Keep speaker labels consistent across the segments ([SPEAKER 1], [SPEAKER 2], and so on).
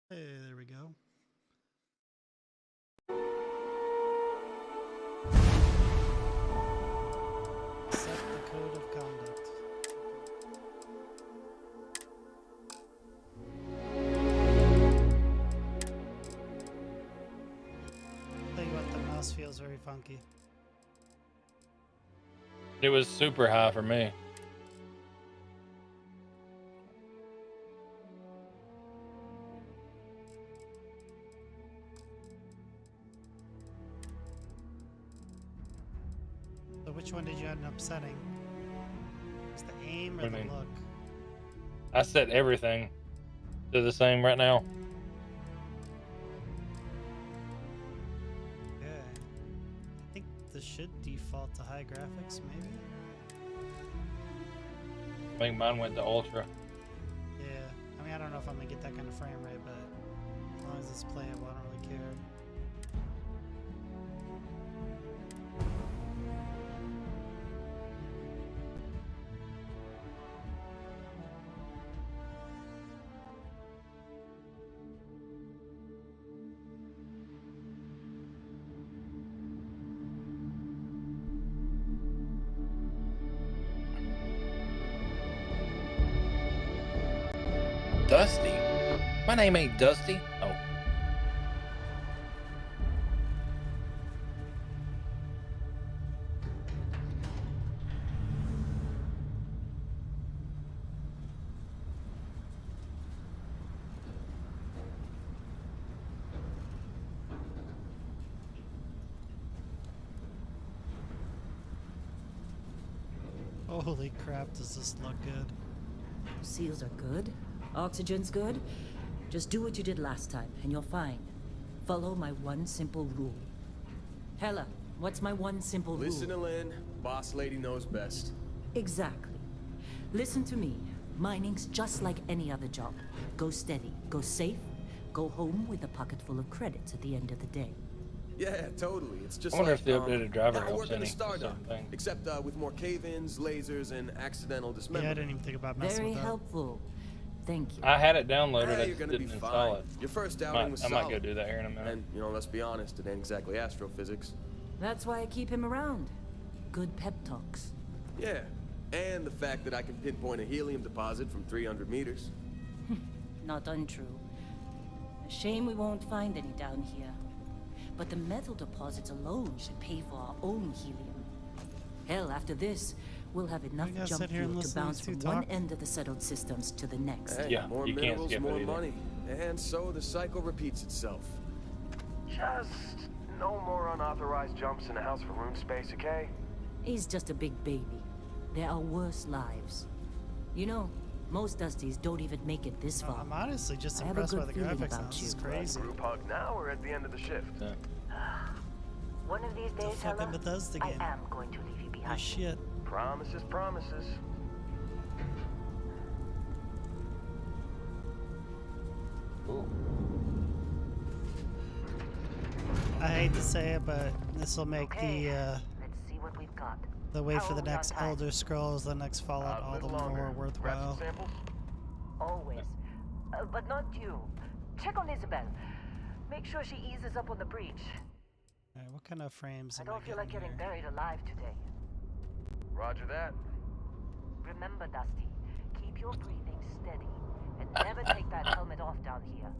[SPEAKER 1] Hey, there we go. Set the code of conduct. Tell you what, the mouse feels very funky.
[SPEAKER 2] It was super high for me.
[SPEAKER 1] So which one did you end up setting? Is the aim or
[SPEAKER 2] What do
[SPEAKER 1] the
[SPEAKER 2] you mean?
[SPEAKER 1] look?
[SPEAKER 2] I set everything to the same right now.
[SPEAKER 1] Yeah. I think this should default to high graphics, maybe?
[SPEAKER 2] I think mine went to ultra.
[SPEAKER 1] Yeah. I mean, I don't know if I'm gonna get that kind of frame rate, but as long as it's playable, I don't really care.
[SPEAKER 2] Dusty? My name ain't Dusty. Oh.
[SPEAKER 1] Holy crap, does this look good?
[SPEAKER 3] Seals are good. Oxygen's good. Just do what you did last time, and you're fine. Follow my one simple rule. Hella, what's my one simple rule?
[SPEAKER 4] Listen to Lynn. Boss lady knows best.
[SPEAKER 3] Exactly. Listen to me. Mining's just like any other job. Go steady, go safe, go home with a pocket full of credits at the end of the day.
[SPEAKER 4] Yeah, totally. It's just
[SPEAKER 2] I wonder
[SPEAKER 4] like,
[SPEAKER 2] if the updated driver
[SPEAKER 4] I
[SPEAKER 2] helps
[SPEAKER 4] work in
[SPEAKER 2] any
[SPEAKER 4] the Star
[SPEAKER 2] certain
[SPEAKER 4] Dock,
[SPEAKER 2] thing.
[SPEAKER 4] except with more cave-ins, lasers, and accidental
[SPEAKER 1] Yeah, I
[SPEAKER 4] dismemberment.
[SPEAKER 1] didn't even think about messing
[SPEAKER 3] Very
[SPEAKER 1] with that.
[SPEAKER 3] helpful. Thank you.
[SPEAKER 2] I had it downloaded. I
[SPEAKER 4] You're
[SPEAKER 2] just
[SPEAKER 4] gonna be
[SPEAKER 2] didn't install
[SPEAKER 4] fine.
[SPEAKER 2] it.
[SPEAKER 4] Your first outing was
[SPEAKER 2] I might go
[SPEAKER 4] solid.
[SPEAKER 2] do that here in a minute.
[SPEAKER 4] And, you know, let's be honest, it ain't exactly astrophysics.
[SPEAKER 3] That's why I keep him around. Good pep talks.
[SPEAKER 4] Yeah, and the fact that I can pinpoint a helium deposit from 300 meters.
[SPEAKER 3] Not untrue. A shame we won't find any down here. But the metal deposits alone should pay for our own helium. Hell, after this, we'll have enough
[SPEAKER 1] You guys
[SPEAKER 3] jump
[SPEAKER 1] sit here and
[SPEAKER 3] fuel to
[SPEAKER 1] listen to
[SPEAKER 3] bounce
[SPEAKER 1] these
[SPEAKER 3] from
[SPEAKER 1] two
[SPEAKER 3] one
[SPEAKER 1] talk?
[SPEAKER 3] end of the settled systems to the next.
[SPEAKER 4] Hey,
[SPEAKER 2] Yeah,
[SPEAKER 4] more
[SPEAKER 2] you can't
[SPEAKER 4] minerals,
[SPEAKER 2] skip it
[SPEAKER 4] more
[SPEAKER 2] either.
[SPEAKER 4] money. And so the cycle repeats itself. Just no more unauthorized jumps in the house for room space, okay?
[SPEAKER 3] He's just a big baby. There are worse lives. You know, most Dusties don't even make it this far.
[SPEAKER 1] I'm honestly just
[SPEAKER 3] I have a
[SPEAKER 1] impressed by
[SPEAKER 3] good
[SPEAKER 1] the
[SPEAKER 3] feeling
[SPEAKER 1] graphics now.
[SPEAKER 3] about
[SPEAKER 1] This is
[SPEAKER 3] you.
[SPEAKER 1] crazy.
[SPEAKER 4] Group hug now or at the end of the shift?
[SPEAKER 2] Yeah.
[SPEAKER 5] One of these
[SPEAKER 1] It's a
[SPEAKER 5] days,
[SPEAKER 1] fucking
[SPEAKER 5] Hella,
[SPEAKER 1] Bethesda
[SPEAKER 5] I
[SPEAKER 1] game.
[SPEAKER 5] am going to leave you
[SPEAKER 1] Oh
[SPEAKER 5] behind.
[SPEAKER 1] shit.
[SPEAKER 4] Promises, promises.
[SPEAKER 2] Ooh.
[SPEAKER 1] I hate to say it, but this will make
[SPEAKER 5] Okay, let's see what we've got.
[SPEAKER 1] the wait
[SPEAKER 5] How
[SPEAKER 1] for the
[SPEAKER 5] are we on
[SPEAKER 1] next
[SPEAKER 5] time?
[SPEAKER 1] Elder Scrolls, the next Fallout, all the more worthwhile.
[SPEAKER 4] Samples?
[SPEAKER 5] Always. But not you. Check on Isabel. Make sure she eases up on the breach.
[SPEAKER 1] Alright, what kind of frames
[SPEAKER 5] I
[SPEAKER 1] am I
[SPEAKER 5] don't feel like
[SPEAKER 1] getting
[SPEAKER 5] getting
[SPEAKER 1] here?
[SPEAKER 5] buried alive today.
[SPEAKER 4] Roger that.
[SPEAKER 5] Remember, Dusty, keep your breathing steady and never take that helmet off down here.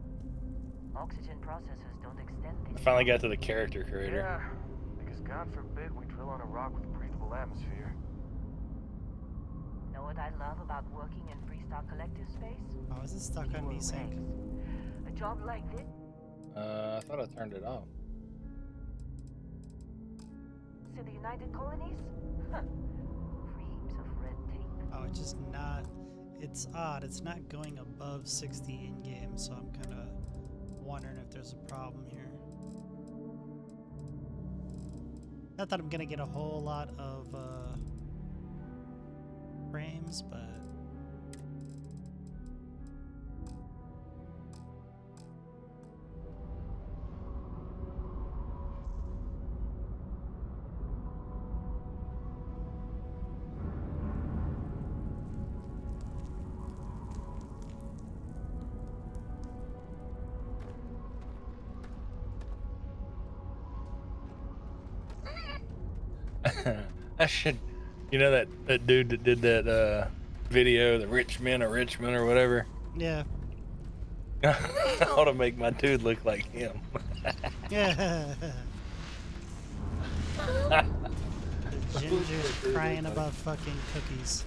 [SPEAKER 5] Oxygen processors don't extend
[SPEAKER 2] I
[SPEAKER 5] things.
[SPEAKER 2] finally got to the character creator.
[SPEAKER 4] Yeah, because God forbid we drill on a rock with breathable atmosphere.
[SPEAKER 5] Know what I love about working in Freestar Collective space?
[SPEAKER 1] Oh, is it stuck on
[SPEAKER 5] Fewer
[SPEAKER 1] desync?
[SPEAKER 5] regs. A job like this.
[SPEAKER 2] I thought I turned it off.
[SPEAKER 5] See the United Colonies? Huh. Reams of red tape.
[SPEAKER 1] Oh, it's just not. It's odd. It's not going above 60 in game, so I'm kind of wondering if there's a problem here. Not that I'm gonna get a whole lot of frames, but
[SPEAKER 2] I should, you know, that dude that did that video, the rich men of Richmond or whatever.
[SPEAKER 1] yeah.
[SPEAKER 2] I ought to make my dude look like him.
[SPEAKER 1] Yeah. The ginger's crying about fucking cookies.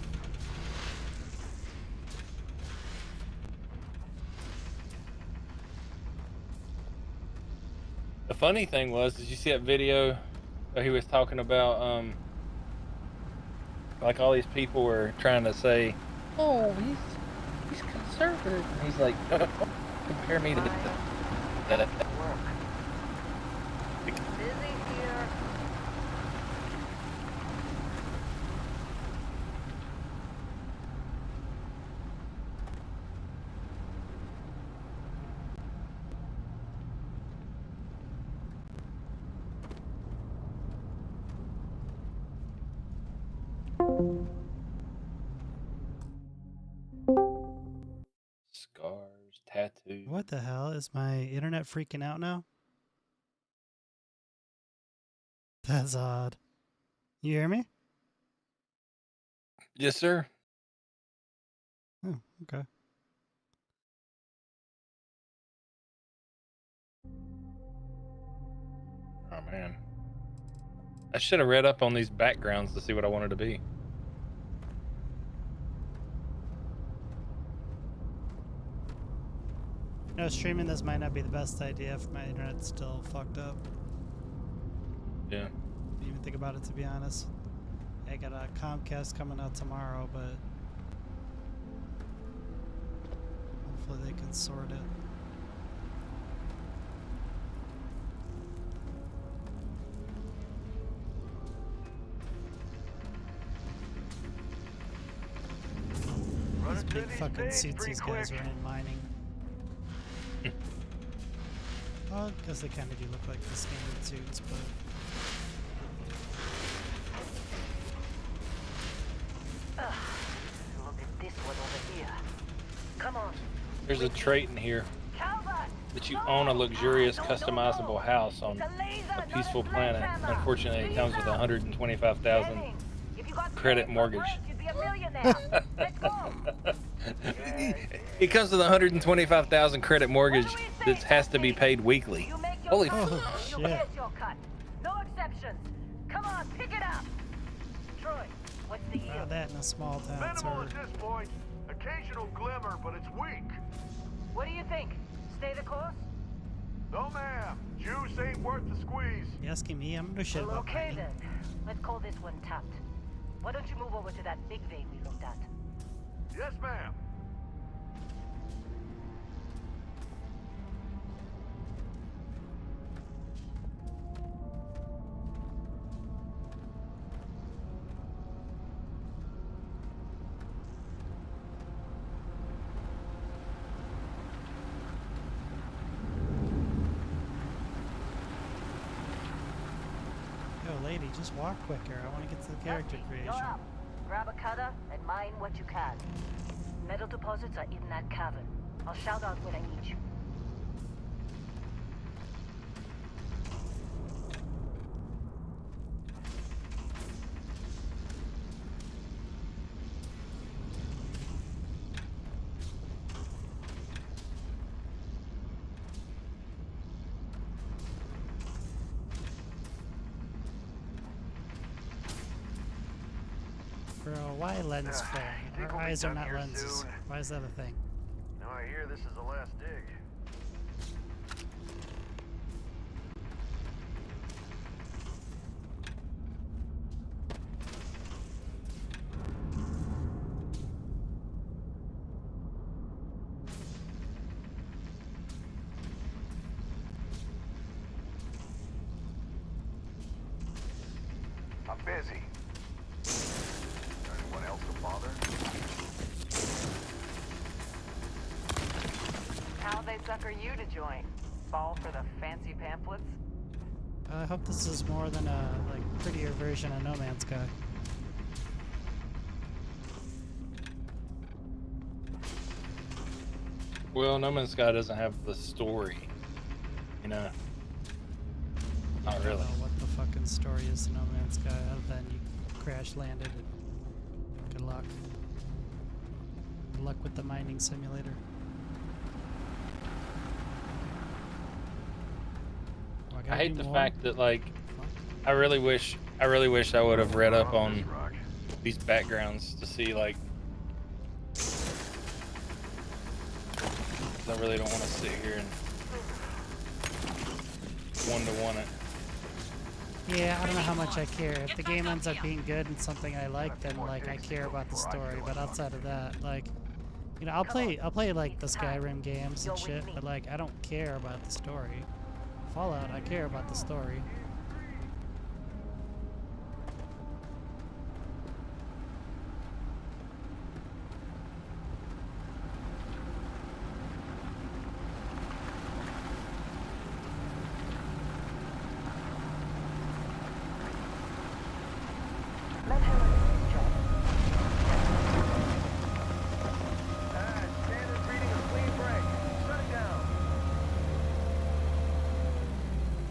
[SPEAKER 2] The funny thing was, did you see that video where he was talking about, like all these people were trying to say, oh, he's conservative. And he's like, compare me to that.
[SPEAKER 5] Work. Busy here.
[SPEAKER 2] Scars, tattoos.
[SPEAKER 1] What the hell? Is my internet freaking out now? That's odd. You hear me?
[SPEAKER 2] Yes, sir.
[SPEAKER 1] Oh, okay.
[SPEAKER 2] Oh man, I should have read up on these backgrounds to see what I wanted to be.
[SPEAKER 1] No, streaming this might not be the best idea if my internet's still fucked up.
[SPEAKER 2] Yeah.
[SPEAKER 1] Didn't even think about it, to be honest. I got a Comcast coming out tomorrow, but hopefully they can sort it. These big fucking suits these guys are in mining. Well, because they kind of do look like the standard suits, but
[SPEAKER 5] Look at this one over here. Come on.
[SPEAKER 2] There's a trait in here
[SPEAKER 5] Calvert!
[SPEAKER 2] that you own a luxurious, customizable house on
[SPEAKER 5] It's a laser,
[SPEAKER 2] a
[SPEAKER 5] not
[SPEAKER 2] peaceful
[SPEAKER 5] a
[SPEAKER 2] planet.
[SPEAKER 5] sledgehammer.
[SPEAKER 2] Unfortunately, it comes with a
[SPEAKER 5] Leave
[SPEAKER 2] $125,000
[SPEAKER 5] Jennings, if you got
[SPEAKER 2] credit
[SPEAKER 5] space for
[SPEAKER 2] mortgage.
[SPEAKER 5] work, you'd be a millionaire. Let's go.
[SPEAKER 2] It comes with a $125,000 credit mortgage
[SPEAKER 5] What do we
[SPEAKER 2] that
[SPEAKER 5] say,
[SPEAKER 2] has to be
[SPEAKER 5] Dusty?
[SPEAKER 2] paid weekly.
[SPEAKER 5] You make your
[SPEAKER 2] Holy
[SPEAKER 5] cut,
[SPEAKER 1] Oh,
[SPEAKER 5] you
[SPEAKER 1] shit.
[SPEAKER 5] get your cut. No exceptions. Come on, pick it up. Troy, what's the
[SPEAKER 1] wow,
[SPEAKER 5] yield?
[SPEAKER 1] that in a small town,
[SPEAKER 6] Minimal
[SPEAKER 1] sir.
[SPEAKER 6] at this point. Occasional glimmer, but it's weak.
[SPEAKER 5] What do you think? Stay the course?
[SPEAKER 6] No, ma'am. Juice ain't worth the squeeze.
[SPEAKER 1] You asking me? I'm no shit
[SPEAKER 5] Well,
[SPEAKER 1] about
[SPEAKER 5] okay
[SPEAKER 1] mining.
[SPEAKER 5] then. Let's call this one tapped. Why don't you move over to that big vein we looked at?
[SPEAKER 6] Yes, ma'am.
[SPEAKER 1] Yo, lady, just walk quicker. I want to get to the character
[SPEAKER 5] Dusty,
[SPEAKER 1] creation.
[SPEAKER 5] You're up. Grab a cutter and mine what you can. Metal deposits are in that cavern. I'll shout out when I need you.
[SPEAKER 1] Bro, why lens
[SPEAKER 6] Ah,
[SPEAKER 1] flare?
[SPEAKER 6] think
[SPEAKER 1] Our
[SPEAKER 6] we'll be
[SPEAKER 1] eyes are
[SPEAKER 6] done
[SPEAKER 1] not
[SPEAKER 6] here
[SPEAKER 1] lenses.
[SPEAKER 6] soon.
[SPEAKER 1] Why is that a thing?
[SPEAKER 6] Now I hear this is the last dig. I'm busy. Anyone else to bother?
[SPEAKER 5] How'd they sucker you to join? Fall for the fancy pamphlets?
[SPEAKER 1] I hope this is more than a like prettier version of No Man's Sky.
[SPEAKER 2] Well, No Man's Sky doesn't have the story, you know. Not
[SPEAKER 1] I don't
[SPEAKER 2] really.
[SPEAKER 1] know what the fucking story is to No Man's Sky other than you crash landed and good luck. Good luck with the mining simulator. Oh,
[SPEAKER 2] I
[SPEAKER 1] gotta
[SPEAKER 2] hate
[SPEAKER 1] do
[SPEAKER 2] the
[SPEAKER 1] more?
[SPEAKER 2] fact that like
[SPEAKER 1] Fuck.
[SPEAKER 2] I really wish I would have read up
[SPEAKER 6] Run this
[SPEAKER 2] on
[SPEAKER 6] rock.
[SPEAKER 2] these backgrounds to see like. I really don't want to sit here and one-to-one it.
[SPEAKER 1] Yeah, I don't know how much I care. If the game ends up being good and something I like, then like I care about the story. But outside of that, like, you know, I'll play like the Skyrim games and shit, but like I don't care about the story. Fallout, I care about the story.
[SPEAKER 5] Let Helen check.
[SPEAKER 4] Standard's reading a clean break. Shut it down.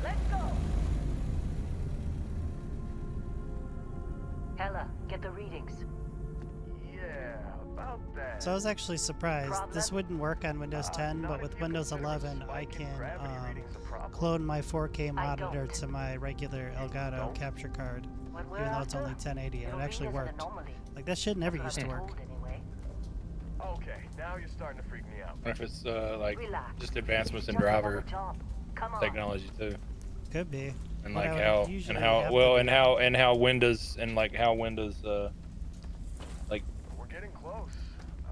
[SPEAKER 5] Let's go! Hella, get the readings.
[SPEAKER 4] Yeah, about that.
[SPEAKER 1] So I was actually surprised. This wouldn't work on Windows 10,
[SPEAKER 4] Not
[SPEAKER 1] but
[SPEAKER 4] if
[SPEAKER 1] with
[SPEAKER 4] you
[SPEAKER 1] Windows
[SPEAKER 4] consider a
[SPEAKER 1] 11, I
[SPEAKER 4] spike in
[SPEAKER 1] can
[SPEAKER 4] gravity readings a problem.
[SPEAKER 1] clone my 4K
[SPEAKER 5] I
[SPEAKER 1] monitor
[SPEAKER 5] don't.
[SPEAKER 1] to my regular Elgato
[SPEAKER 4] don't?
[SPEAKER 1] capture card,
[SPEAKER 5] What we're
[SPEAKER 1] even though it's
[SPEAKER 5] after,
[SPEAKER 1] only 1080, and
[SPEAKER 5] it'll
[SPEAKER 1] it actually
[SPEAKER 5] read as an
[SPEAKER 1] worked.
[SPEAKER 5] anomaly.
[SPEAKER 1] Like that shit never
[SPEAKER 5] That's
[SPEAKER 1] used
[SPEAKER 5] what
[SPEAKER 1] to
[SPEAKER 5] I'm
[SPEAKER 1] work.
[SPEAKER 5] told anyway.
[SPEAKER 4] Okay, now you're starting to freak me out.
[SPEAKER 2] What if it's like
[SPEAKER 5] Relax.
[SPEAKER 2] just advancements in
[SPEAKER 5] Just another
[SPEAKER 2] driver
[SPEAKER 5] job. Come on.
[SPEAKER 2] technology too,
[SPEAKER 1] Could be.
[SPEAKER 2] and
[SPEAKER 1] But I
[SPEAKER 2] like
[SPEAKER 1] would
[SPEAKER 2] how
[SPEAKER 1] usually
[SPEAKER 2] and how
[SPEAKER 1] have to
[SPEAKER 2] well
[SPEAKER 1] be.
[SPEAKER 2] and how Windows and like how Windows like
[SPEAKER 4] We're getting close,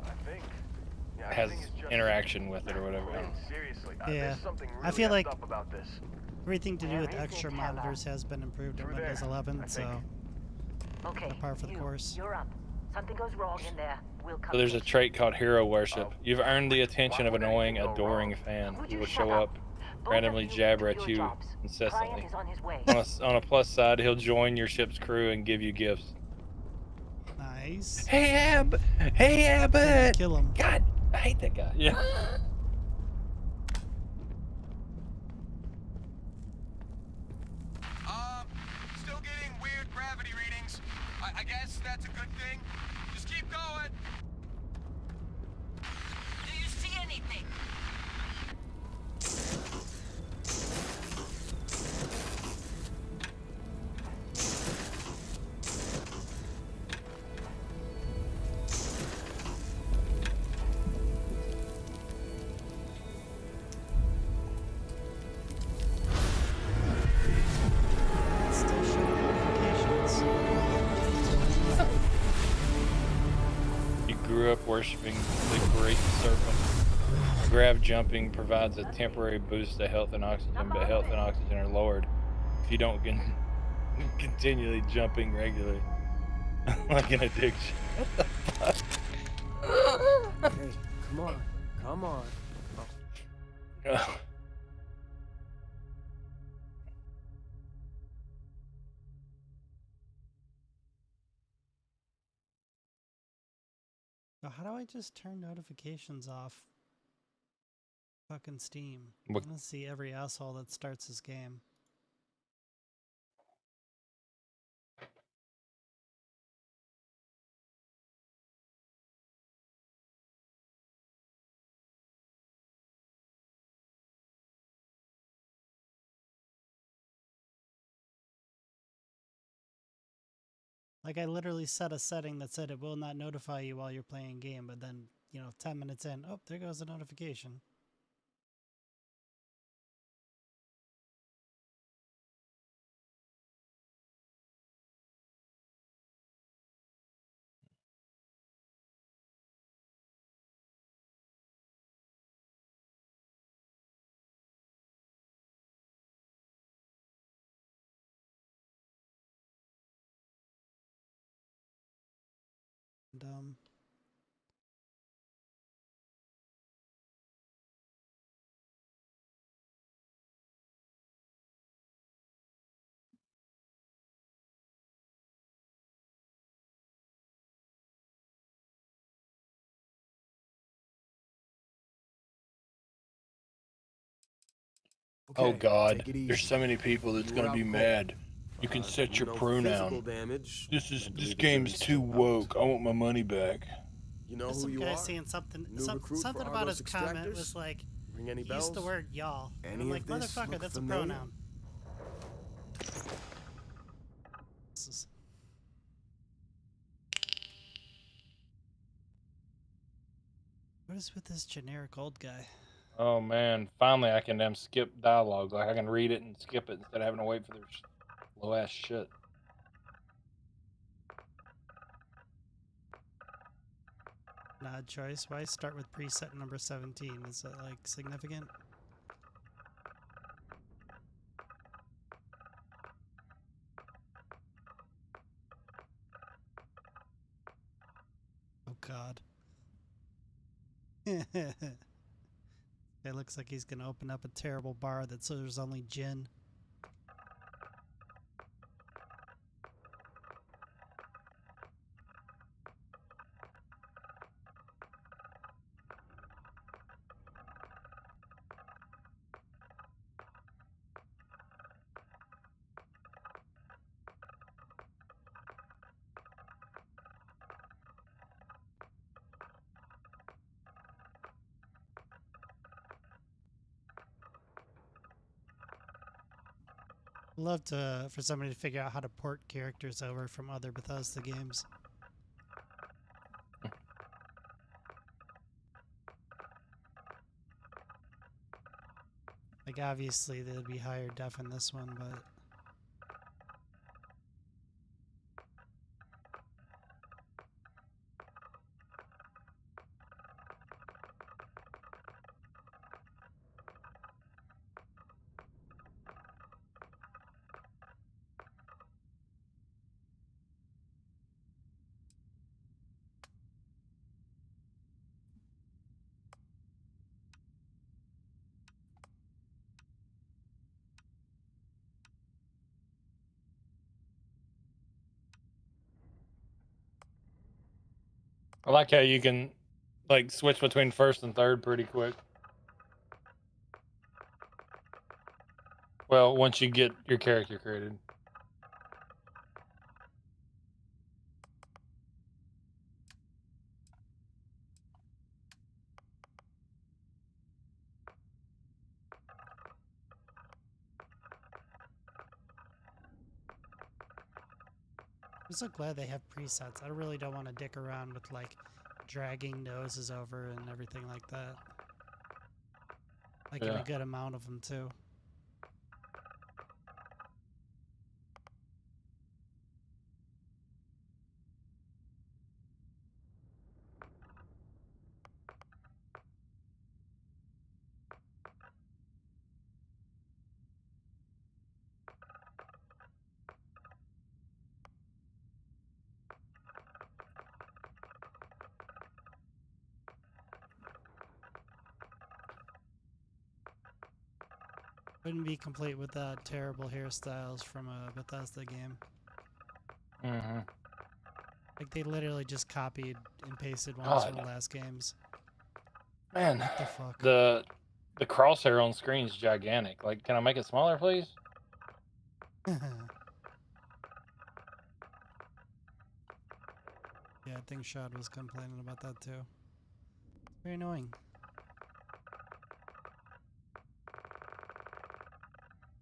[SPEAKER 4] I think. Yeah,
[SPEAKER 2] has
[SPEAKER 4] everything is just
[SPEAKER 2] interaction with it or whatever. I don't know.
[SPEAKER 4] Seriously,
[SPEAKER 1] Yeah.
[SPEAKER 4] there's something
[SPEAKER 1] I
[SPEAKER 4] really
[SPEAKER 1] feel
[SPEAKER 4] effed
[SPEAKER 1] like-
[SPEAKER 4] up about this.
[SPEAKER 1] Everything to do
[SPEAKER 5] There
[SPEAKER 1] with
[SPEAKER 5] is
[SPEAKER 1] extra
[SPEAKER 5] it, Hella.
[SPEAKER 1] monitors has been improved in
[SPEAKER 4] Through there,
[SPEAKER 1] Windows 11,
[SPEAKER 4] I
[SPEAKER 1] so
[SPEAKER 4] think.
[SPEAKER 5] Okay,
[SPEAKER 1] par for the
[SPEAKER 5] you,
[SPEAKER 1] course.
[SPEAKER 5] You're up. Something goes wrong in there. We'll come
[SPEAKER 2] So there's a
[SPEAKER 5] get you.
[SPEAKER 2] trait called hero worship.
[SPEAKER 4] Oh.
[SPEAKER 2] You've earned the attention
[SPEAKER 4] Why
[SPEAKER 2] of
[SPEAKER 4] would
[SPEAKER 2] annoying,
[SPEAKER 4] anything go
[SPEAKER 2] adoring
[SPEAKER 4] wrong?
[SPEAKER 2] fan
[SPEAKER 5] Would
[SPEAKER 2] who
[SPEAKER 5] you
[SPEAKER 2] will
[SPEAKER 5] shut
[SPEAKER 2] show
[SPEAKER 5] up?
[SPEAKER 2] up,
[SPEAKER 5] Both
[SPEAKER 2] randomly
[SPEAKER 5] of you
[SPEAKER 2] jabber
[SPEAKER 5] do
[SPEAKER 2] at
[SPEAKER 5] your
[SPEAKER 2] you
[SPEAKER 5] jobs.
[SPEAKER 2] incessantly.
[SPEAKER 5] Client is on his way.
[SPEAKER 2] On a plus side, he'll join your ship's crew and give you gifts.
[SPEAKER 1] Nice.
[SPEAKER 2] Hey Abbott!
[SPEAKER 1] Kill him.
[SPEAKER 2] God, I hate that guy. Yeah.
[SPEAKER 7] Still getting weird gravity readings. I guess that's a good thing. Just keep going.
[SPEAKER 5] Do you see anything?
[SPEAKER 1] It's still showing notifications.
[SPEAKER 2] You grew up worshiping the great serpent. Grav jumping provides a temporary boost to health and oxygen, but health and oxygen are lowered if you don't continually jumping regularly. Like an addiction.
[SPEAKER 4] Hey, come on. Come on.
[SPEAKER 2] Ugh.
[SPEAKER 1] So how do I just turn notifications off? Fucking Steam.
[SPEAKER 2] What-
[SPEAKER 1] I want to see every asshole that starts this game. Like I literally set a setting that said it will not notify you while you're playing a game, but then, 10 minutes in, oh, there goes the notification. dumb.
[SPEAKER 2] Oh
[SPEAKER 4] Okay,
[SPEAKER 2] God,
[SPEAKER 4] take it
[SPEAKER 2] there's
[SPEAKER 4] easy.
[SPEAKER 2] so many people that's
[SPEAKER 4] You
[SPEAKER 2] gonna
[SPEAKER 4] were
[SPEAKER 2] be
[SPEAKER 4] out cold.
[SPEAKER 2] mad. You can set your
[SPEAKER 4] No
[SPEAKER 2] pronoun.
[SPEAKER 4] physical damage.
[SPEAKER 2] This
[SPEAKER 4] Mentally, the
[SPEAKER 2] game's
[SPEAKER 4] jury's
[SPEAKER 2] too
[SPEAKER 4] still out.
[SPEAKER 2] woke. I want my money back.
[SPEAKER 4] You know
[SPEAKER 1] There's
[SPEAKER 4] who
[SPEAKER 1] some
[SPEAKER 4] you
[SPEAKER 1] guy
[SPEAKER 4] are?
[SPEAKER 1] saying something.
[SPEAKER 4] New recruit for
[SPEAKER 1] Something about
[SPEAKER 4] Argos
[SPEAKER 1] his comment
[SPEAKER 4] extractors?
[SPEAKER 1] was like
[SPEAKER 4] Ring any
[SPEAKER 1] he used the
[SPEAKER 4] bells?
[SPEAKER 1] word y'all, and I'm
[SPEAKER 4] Any
[SPEAKER 1] like,
[SPEAKER 4] of this
[SPEAKER 1] motherfucker,
[SPEAKER 4] look
[SPEAKER 1] that's
[SPEAKER 4] familiar?
[SPEAKER 1] a pronoun. This is... What is with this generic old guy?
[SPEAKER 2] Oh man, finally I can damn skip dialogue. Like I can read it and skip it instead of having to wait for their low ass shit.
[SPEAKER 1] An odd choice. Why start with preset number 17? Is it like significant? Oh God. It looks like he's gonna open up a terrible bar that serves only gin. Love to for somebody to figure out how to port characters over from other Bethesda games. Like obviously there'd be higher def in this one, but
[SPEAKER 2] I like how you can like switch between first and third pretty quick. Well, once you get your character created.
[SPEAKER 1] I'm so glad they have presets. I really don't want to dick around with like dragging noses over and everything like that. Like in
[SPEAKER 2] Yeah.
[SPEAKER 1] a good amount of them too. Wouldn't be complete without terrible hairstyles from a Bethesda game.
[SPEAKER 2] Mm-hmm.
[SPEAKER 1] Like they literally just copied and pasted ones
[SPEAKER 2] God.
[SPEAKER 1] from the last games.
[SPEAKER 2] Man,
[SPEAKER 1] What the fuck?
[SPEAKER 2] the crosshair on screen is gigantic. Like, can I make it smaller, please?
[SPEAKER 1] Yeah, I think Shad was complaining about that too. It's very annoying.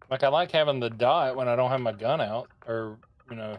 [SPEAKER 2] Like, I like having the dot when I don't have my gun out, or you know.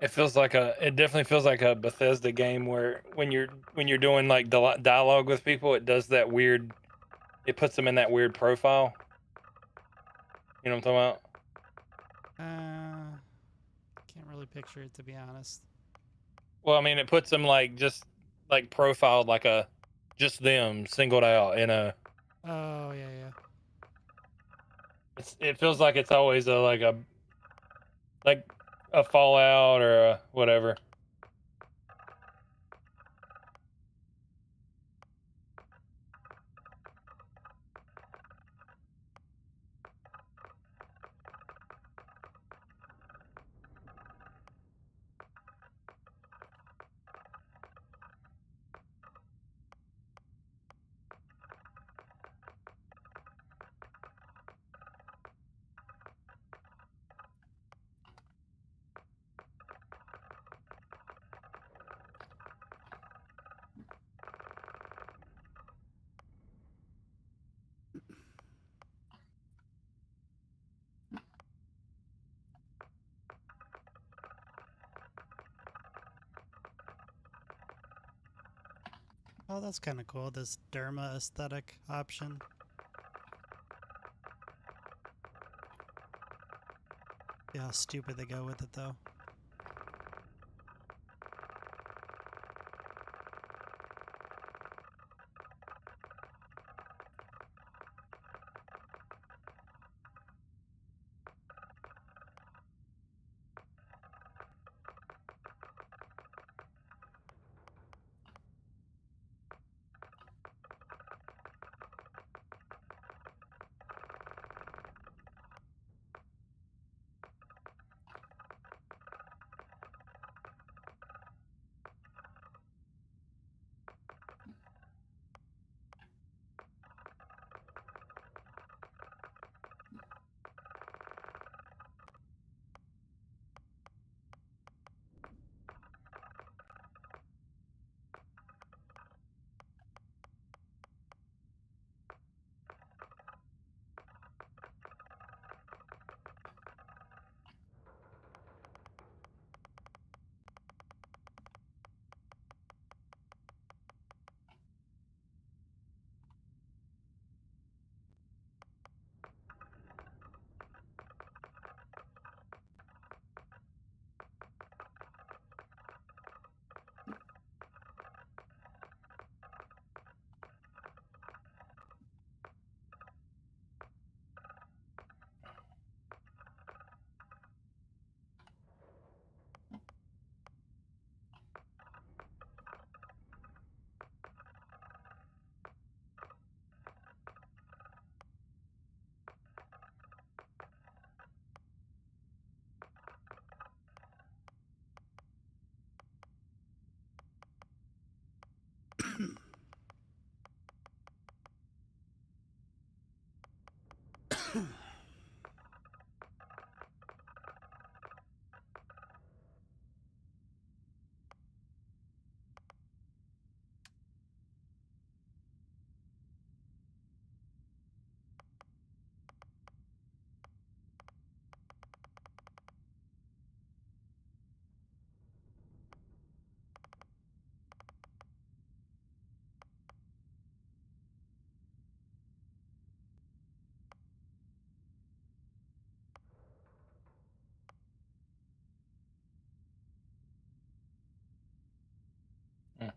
[SPEAKER 2] It feels like it definitely feels like a Bethesda game where when you're doing like dialogue with people, it does that weird. It puts them in that weird profile. You know what I'm talking about?
[SPEAKER 1] Can't really picture it, to be honest.
[SPEAKER 2] Well, I mean, it puts them like just like profiled like a just them singled out in a.
[SPEAKER 1] Oh, yeah, yeah.
[SPEAKER 2] It feels like it's always like a Fallout or a whatever.
[SPEAKER 1] Oh, that's kind of cool, this derma aesthetic option. Yeah, how stupid they go with it, though.
[SPEAKER 2] Mm.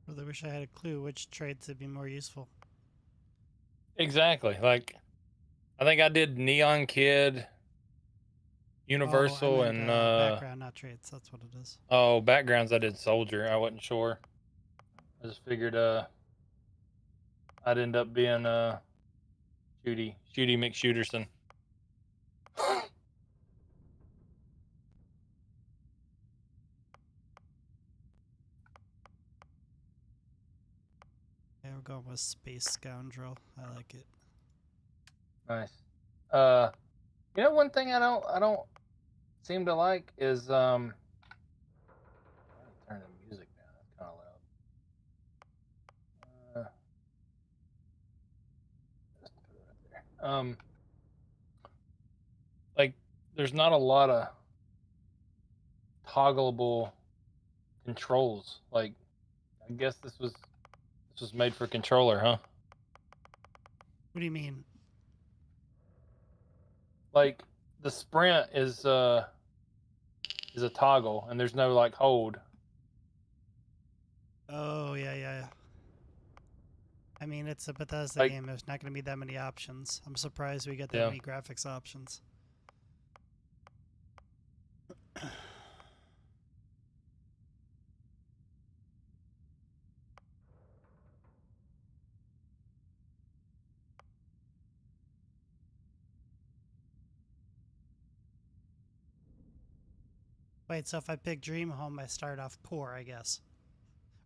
[SPEAKER 1] Really wish I had a clue which trades would be more useful.
[SPEAKER 2] Exactly. Like I think I did Neon Kid,
[SPEAKER 1] Oh, I
[SPEAKER 2] Universal,
[SPEAKER 1] meant
[SPEAKER 2] and
[SPEAKER 1] background, not traits. That's what it is.
[SPEAKER 2] oh, backgrounds. I did Soldier. I wasn't sure. I just figured I'd end up being Shooty McShooterson.
[SPEAKER 1] go with Space Scoundrel. I like it.
[SPEAKER 2] Nice. You know, one thing I don't seem to like is let me turn the music down. That's kind of loud. Just put it right there. Like there's not a lot of toggleable controls. Like I guess this was made for controller, huh?
[SPEAKER 1] What do you mean?
[SPEAKER 2] Like the sprint is a toggle, and there's no like hold.
[SPEAKER 1] Oh, yeah. I mean, it's a Bethesda
[SPEAKER 2] Like,
[SPEAKER 1] game. There's not going to be that many options. I'm surprised we get that
[SPEAKER 2] Yeah.
[SPEAKER 1] many graphics options. Wait, so if I pick Dream Home, I start off poor, I guess.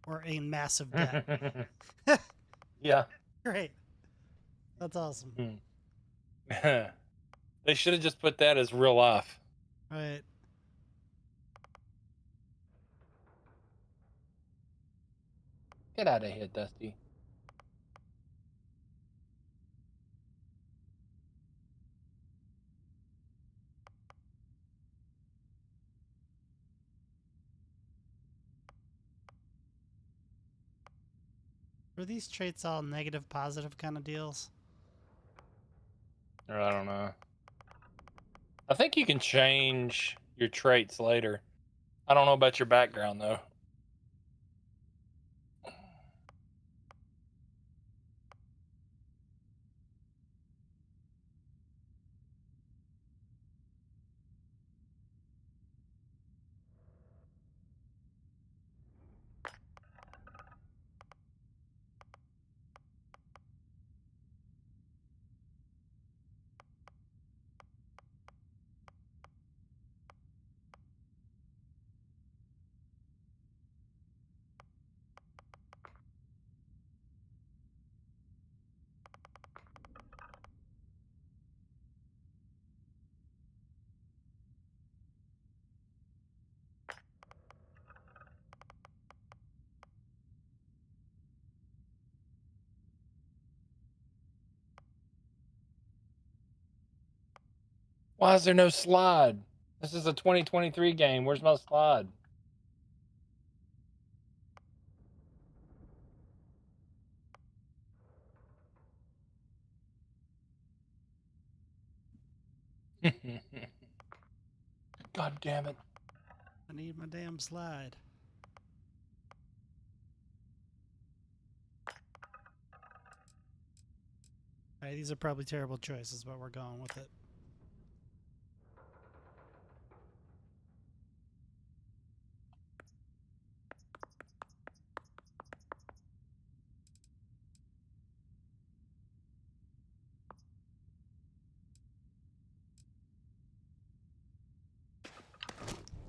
[SPEAKER 1] Or in massive debt.
[SPEAKER 2] Yeah.
[SPEAKER 1] Great. That's awesome.
[SPEAKER 2] They should have just put that as real life.
[SPEAKER 1] Right.
[SPEAKER 2] Get out of here, Dusty.
[SPEAKER 1] Are these traits all negative, positive kind of deals?
[SPEAKER 2] Or I don't know. I think you can change your traits later. I don't know about your background though. Why is there no slide? This is a 2023 game. Where's my slide? God damn it.
[SPEAKER 1] I need my damn slide. Alright, these are probably terrible choices, but we're going with it.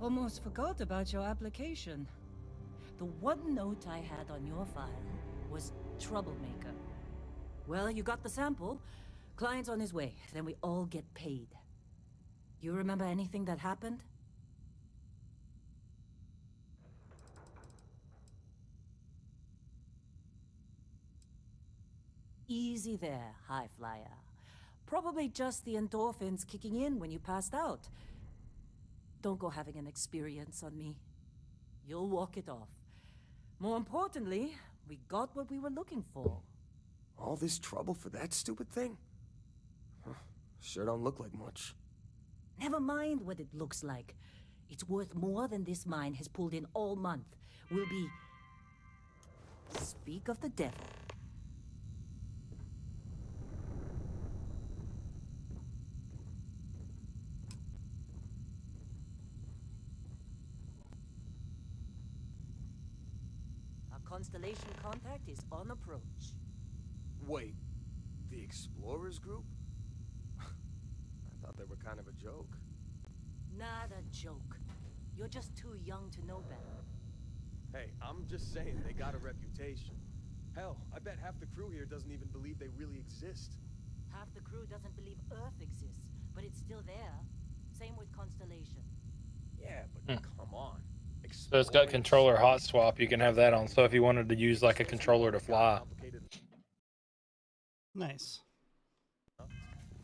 [SPEAKER 3] Almost forgot about your application. The one note I had on your file was troublemaker. Well, you got the sample. Client's on his way, then we all get paid. You remember anything that happened? Easy there, high flyer. Probably just the endorphins kicking in when you passed out. Don't go having an experience on me. You'll walk it off. More importantly, we got what we were looking for.
[SPEAKER 4] All this trouble for that stupid thing? Huh, sure don't look like much.
[SPEAKER 3] Never mind what it looks like. It's worth more than this mine has pulled in all month. We'll be... Speak of the devil. Our constellation contact is on approach.
[SPEAKER 4] Wait, the Explorers group? I thought they were kind of a joke.
[SPEAKER 3] Not a joke. You're just too young to know better.
[SPEAKER 4] Hey, I'm just saying they got a reputation. Hell, I bet half the crew here doesn't even believe they really exist.
[SPEAKER 3] Half the crew doesn't believe Earth exists, but it's still there. Same with Constellation.
[SPEAKER 4] Yeah, but come on.
[SPEAKER 2] So it's got
[SPEAKER 4] Exploring
[SPEAKER 2] controller hot
[SPEAKER 4] space?
[SPEAKER 2] swap. You can have that on. So if you wanted to use like a controller to fly,
[SPEAKER 4] Complicated.
[SPEAKER 1] Nice.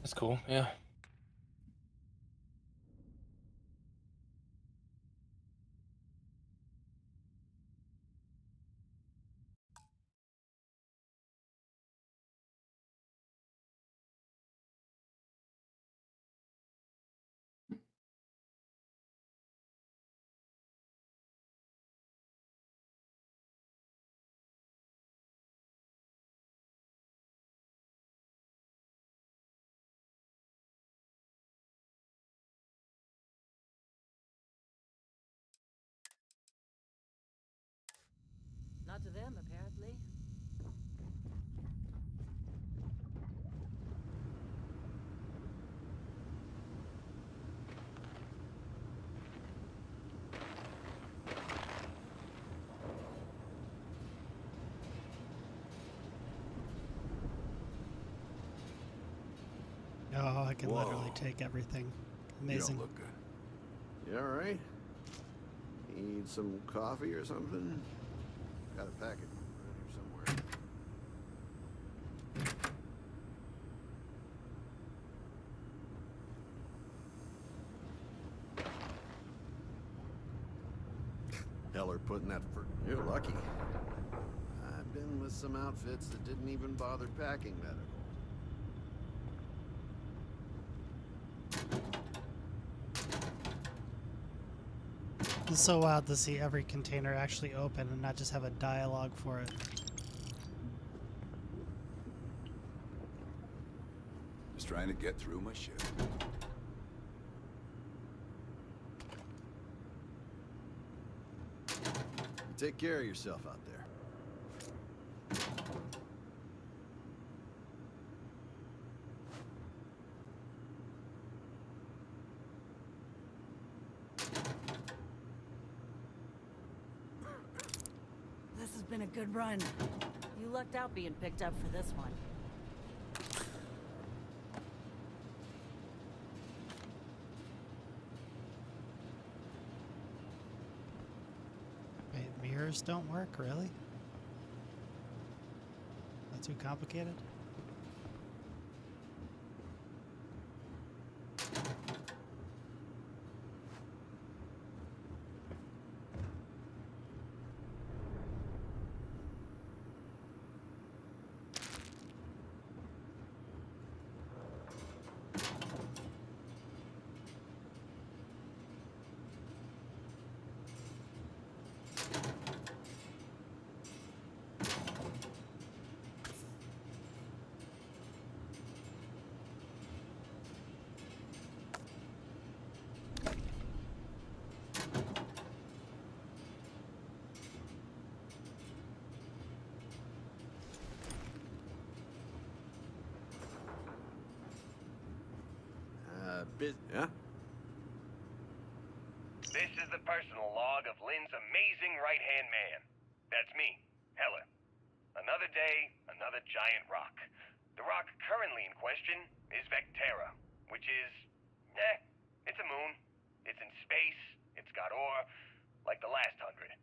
[SPEAKER 2] that's cool. Yeah.
[SPEAKER 3] Not to them, apparently.
[SPEAKER 1] Oh, I can
[SPEAKER 8] Whoa.
[SPEAKER 1] literally take everything.
[SPEAKER 8] You
[SPEAKER 1] Amazing.
[SPEAKER 8] don't look good. You all right? Need some coffee or something? Got a packet around here somewhere. Heller putting that for... You're lucky. I've been with some outfits that didn't even bother packing medical.
[SPEAKER 1] It's so wild to see every container actually open and not just have a dialogue for it.
[SPEAKER 9] Just trying to get through my shift.
[SPEAKER 8] Take care of yourself out there.
[SPEAKER 3] This has been a good run. You lucked out being picked up for this one.
[SPEAKER 1] Wait, mirrors don't work, really? Not too complicated?
[SPEAKER 8] Huh?
[SPEAKER 6] This is the personal log of Lynn's amazing right-hand man. That's me, Heller. Another day, another giant rock. The rock currently in question is Vectera, which is, it's a moon. It's in space, it's got ore, like the last 100.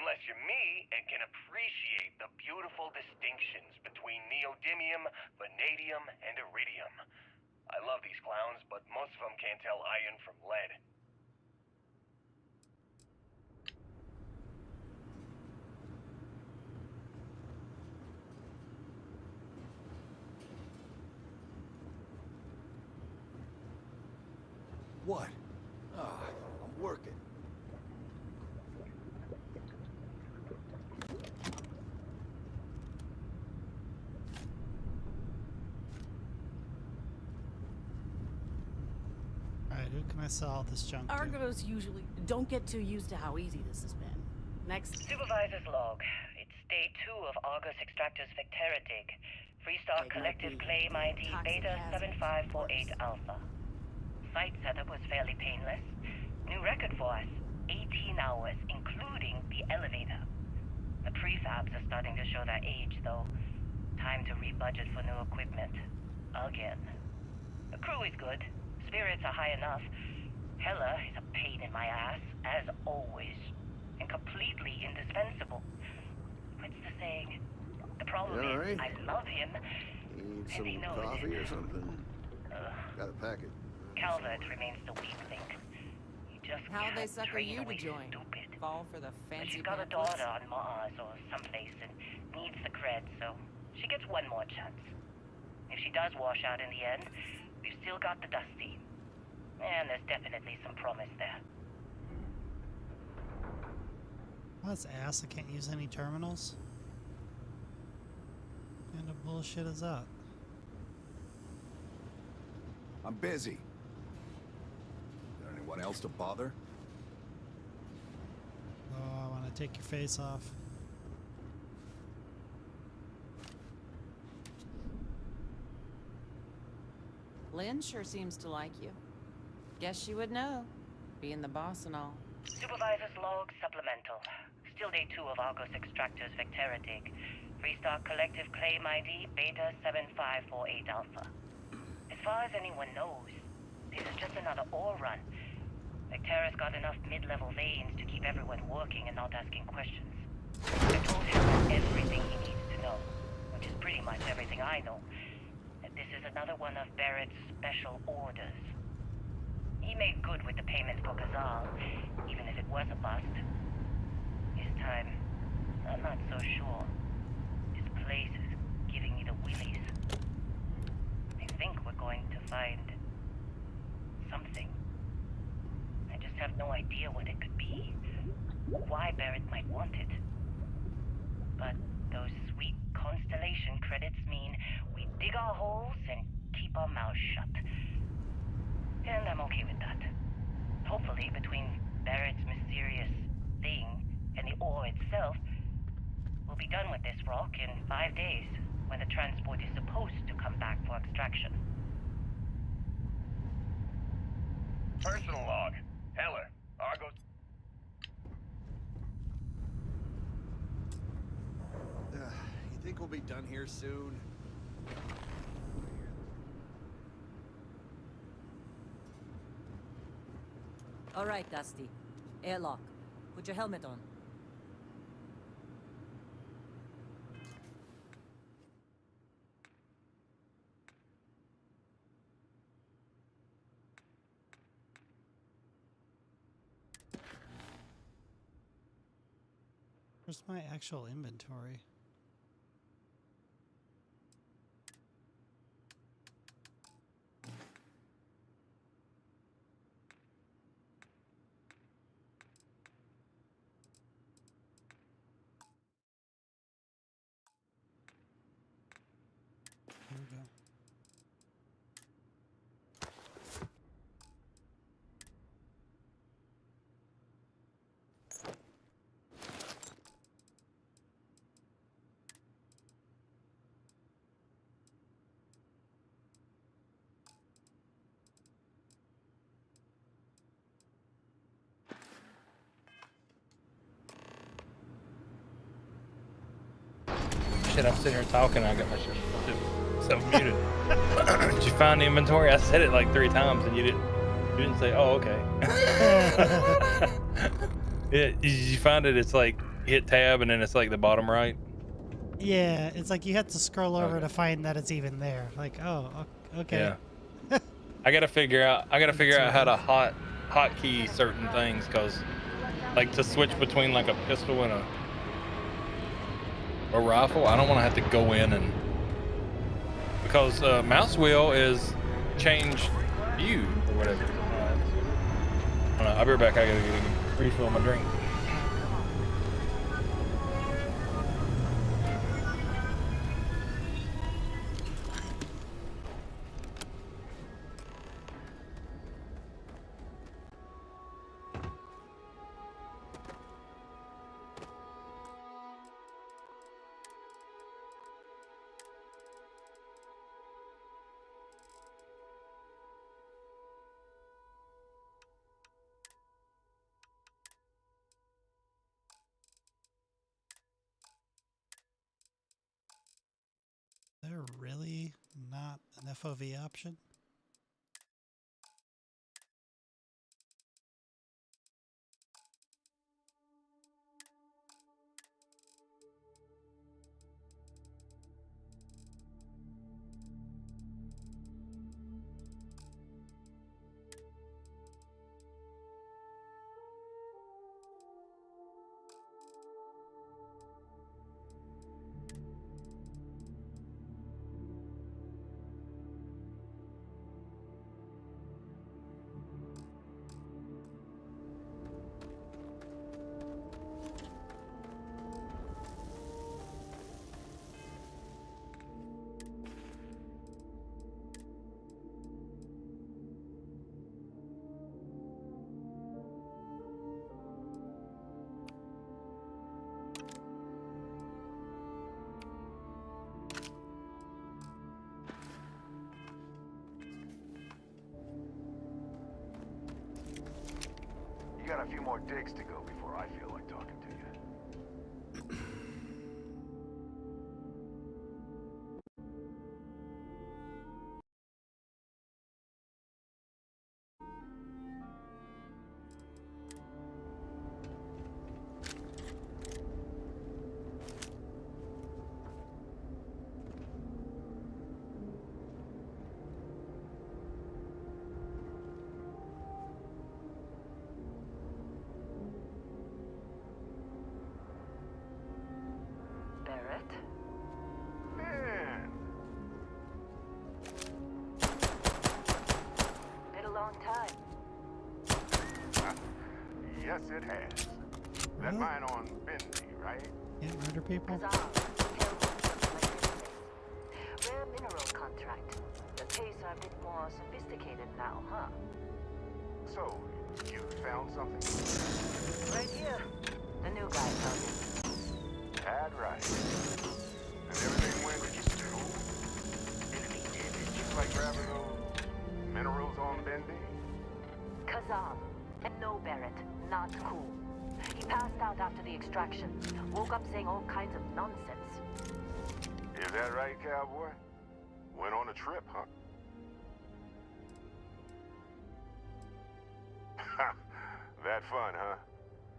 [SPEAKER 6] Unless you're me and can appreciate the beautiful distinctions between neodymium, vanadium, and iridium. I love these clowns, but most of them can't tell iron from lead.
[SPEAKER 8] What? I'm working.
[SPEAKER 1] Alright, who can I sell all this junk to?
[SPEAKER 3] Argos usually don't get too used to how easy this has been. Next.
[SPEAKER 5] Supervisor's log. It's day 2 of Argus Extractor's Vectera dig. Freestar
[SPEAKER 3] It might
[SPEAKER 5] Collective
[SPEAKER 3] be
[SPEAKER 5] Claim ID
[SPEAKER 3] toxic
[SPEAKER 5] Beta
[SPEAKER 3] hazard.
[SPEAKER 5] 7548 Alpha. Site setup was fairly painless. New record for us. 18 hours, including the elevator. The prefabs are starting to show their age, though. Time to rebudget for new equipment. Again. The crew is good. Spirits are high enough. Hella is a pain in my ass, as always. And completely indispensable. What's the saying? The problem
[SPEAKER 8] You all
[SPEAKER 5] is,
[SPEAKER 8] right?
[SPEAKER 5] I love him.
[SPEAKER 8] Need
[SPEAKER 5] And
[SPEAKER 8] some
[SPEAKER 5] he knows
[SPEAKER 8] coffee
[SPEAKER 5] it.
[SPEAKER 8] or something? Got a packet.
[SPEAKER 5] Calvert remains the weak link. He just
[SPEAKER 10] How'd they
[SPEAKER 5] can't
[SPEAKER 10] sucker
[SPEAKER 5] train
[SPEAKER 10] you to
[SPEAKER 5] away
[SPEAKER 10] join?
[SPEAKER 5] stupid.
[SPEAKER 10] Fall for the
[SPEAKER 5] But
[SPEAKER 10] fancy
[SPEAKER 5] she's got a
[SPEAKER 10] pamphlets?
[SPEAKER 5] daughter on Mars or someplace and needs the cred, so she gets one more chance. If she does wash out in the end, we've still got the Dusty. And there's definitely some promise there.
[SPEAKER 1] Oh, that's ass. I can't use any terminals. What kind of bullshit is that?
[SPEAKER 9] I'm busy. There anyone else to bother?
[SPEAKER 1] Oh, I want to take your face off.
[SPEAKER 10] Lynn sure seems to like you. Guess she would know, being the boss and all.
[SPEAKER 5] Supervisor's log supplemental. Still day 2 of Argos Extractor's Vectera dig. Freestock Collective Claim ID Beta 7548 Alpha. As far as anyone knows, this is just another ore run. Vectera's got enough mid-level veins to keep everyone working and not asking questions. I told him everything he needs to know, which is pretty much everything I know. And this is another one of Barrett's special orders. He made good with the payment for Kazal, even if it was a bust. This time, I'm not so sure. This place is giving me the willies. I think we're going to find something. I just have no idea what it could be, or why Barrett might want it. But those sweet constellation credits mean we dig our holes and keep our mouths shut. And I'm okay with that. Hopefully, between Barrett's mysterious thing and the ore itself, we'll be done with this rock in 5 days, when the transport is supposed to come back for extraction.
[SPEAKER 6] Personal log. Heller. Argos.
[SPEAKER 7] You think we'll be done here soon?
[SPEAKER 3] All right, Dusty. Airlock. Put your helmet on.
[SPEAKER 1] Where's my actual inventory? Here we go.
[SPEAKER 2] Shit, I'm sitting here talking. I got myself muted. Did you find the inventory? I said it like 3 times, and you didn't say, "Oh, okay." Yeah, did you find it? It's like hit tab, and then it's like the bottom right.
[SPEAKER 1] Yeah, it's like you have to scroll over
[SPEAKER 2] Okay.
[SPEAKER 1] to find that it's even there. Like, oh, okay.
[SPEAKER 2] Yeah. I gotta figure out how to hotkey certain things, cause like to switch between like a pistol and a rifle, I don't want to have to go in and because mouse wheel is change view or whatever. I don't know. I'll be right back. I gotta refill my drink.
[SPEAKER 1] FOV option.
[SPEAKER 11] You got a few more digs to go before I feel like talking to you.
[SPEAKER 5] Barrett?
[SPEAKER 11] Man,
[SPEAKER 5] Been a long time.
[SPEAKER 11] yes it has. That
[SPEAKER 1] Really?
[SPEAKER 11] mine on Bendy, right?
[SPEAKER 1] Can't murder people?
[SPEAKER 5] Kazan, rare mineral contract. The tastes are a bit more sophisticated now, huh?
[SPEAKER 11] So, you found something?
[SPEAKER 5] Right here. The new guy found it.
[SPEAKER 11] That's right. And everything went cool. Just like grabbing those minerals on Bendy?
[SPEAKER 5] Kazan. And no, Barrett. Not cool. He passed out after the extraction. Woke up saying all kinds of nonsense.
[SPEAKER 11] Is that right, cowboy? Went on a trip, huh? That fun, huh?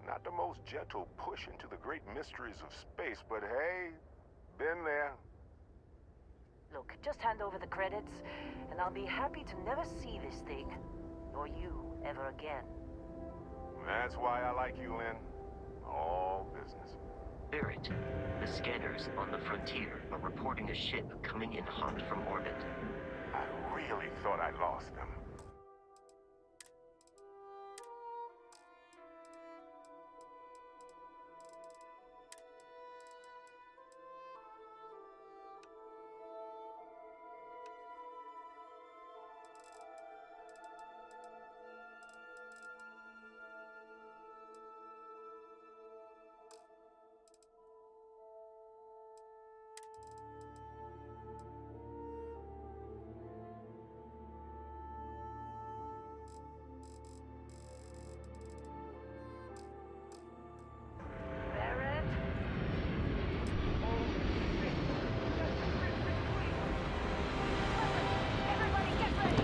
[SPEAKER 11] Not the most gentle push into the great mysteries of space, but hey, been there.
[SPEAKER 5] Look, just hand over the credits, and I'll be happy to never see this thing, nor you, ever again.
[SPEAKER 11] That's why I like you, Lynn. All business.
[SPEAKER 12] Barrett, the scanners on the frontier are reporting a ship coming in hot from orbit.
[SPEAKER 11] I really thought I lost them.
[SPEAKER 5] Barrett? Everybody get ready!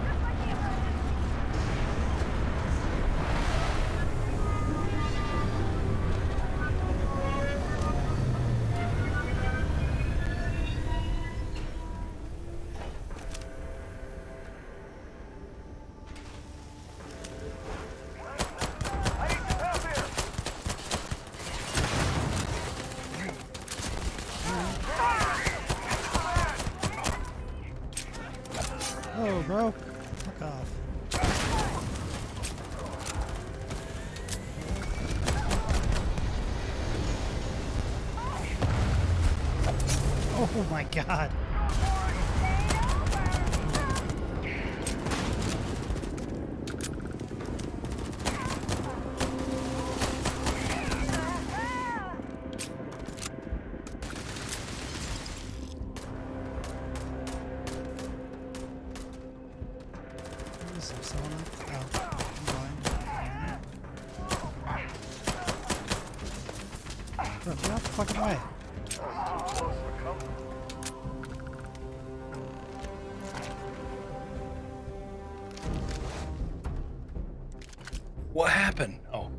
[SPEAKER 5] Just like the
[SPEAKER 1] Oh, bro. Fuck off. Oh my god. Is there someone up? Oh, I'm blind. Bro, get out the fucking way.
[SPEAKER 4] That's too close for comfort.
[SPEAKER 2] What happened? Oh.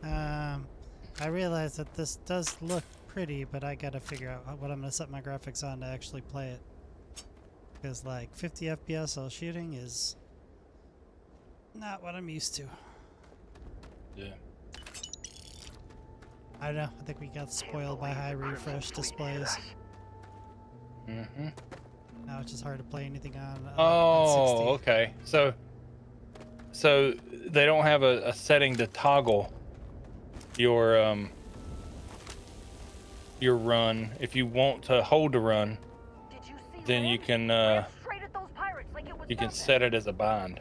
[SPEAKER 1] I realize that this does look pretty, but I gotta figure out what I'm gonna set my graphics on to actually play it. Because like 50 FPS while shooting is not what I'm used to.
[SPEAKER 2] Yeah.
[SPEAKER 1] I don't know. I think we got spoiled by high refresh displays.
[SPEAKER 2] Mm-hmm.
[SPEAKER 1] Now it's just hard to play anything on 60.
[SPEAKER 2] Oh, okay. So they don't have a setting to toggle your run. If you want to hold the run, then you can set it as a bind.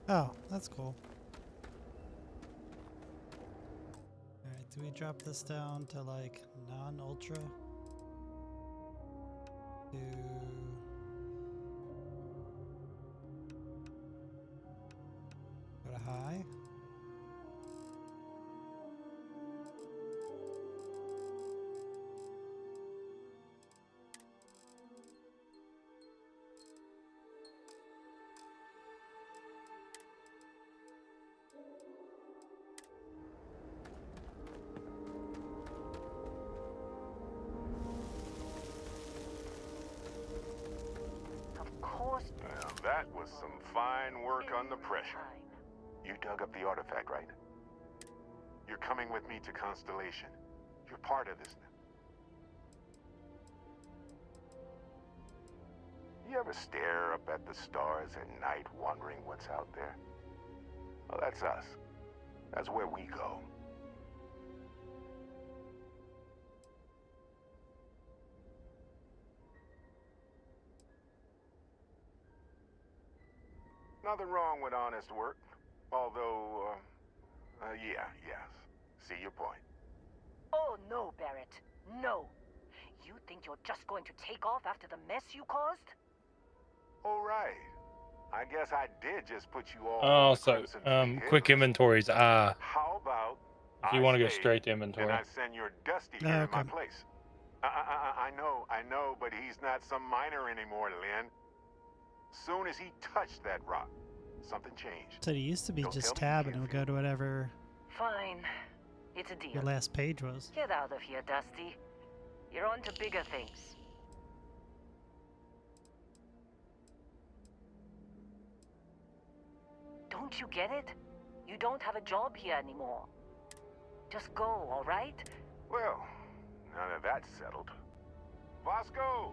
[SPEAKER 1] Oh, that's cool. Alright, do we drop this down to like non-ultra? To go to high?
[SPEAKER 11] Well, that was some fine work under pressure. You dug up the artifact, right? You're coming with me to Constellation. You're part of this now. You ever stare up at the stars at night wondering what's out there? Well, that's us. That's where we go. Nothing wrong with honest work. Although, yes. See your point.
[SPEAKER 5] Oh, no, Barrett. No. You think you're just going to take off after the mess you caused?
[SPEAKER 11] All right. I guess I did just put you all
[SPEAKER 2] Oh,
[SPEAKER 11] on the
[SPEAKER 2] so
[SPEAKER 11] Crimson Fleet hit
[SPEAKER 2] quick
[SPEAKER 11] list.
[SPEAKER 2] inventories.
[SPEAKER 11] How about
[SPEAKER 2] If you
[SPEAKER 11] I
[SPEAKER 2] want to go
[SPEAKER 11] stay
[SPEAKER 2] straight to inventory.
[SPEAKER 11] and I send your Dusty
[SPEAKER 1] Oh,
[SPEAKER 11] here in my
[SPEAKER 1] okay.
[SPEAKER 11] place? I know, but he's not some miner anymore, Lynn. Soon as he touched that rock, something changed.
[SPEAKER 1] So it used to be
[SPEAKER 11] Don't
[SPEAKER 1] just
[SPEAKER 11] tell me
[SPEAKER 1] tab
[SPEAKER 11] you
[SPEAKER 1] and it would
[SPEAKER 11] can't
[SPEAKER 1] go to whatever
[SPEAKER 5] Fine. It's a deal.
[SPEAKER 1] your last page was.
[SPEAKER 5] Get out of here, Dusty. You're on to bigger things. Don't you get it? You don't have a job here anymore. Just go, all right?
[SPEAKER 11] Well, now that that's settled. Vasco,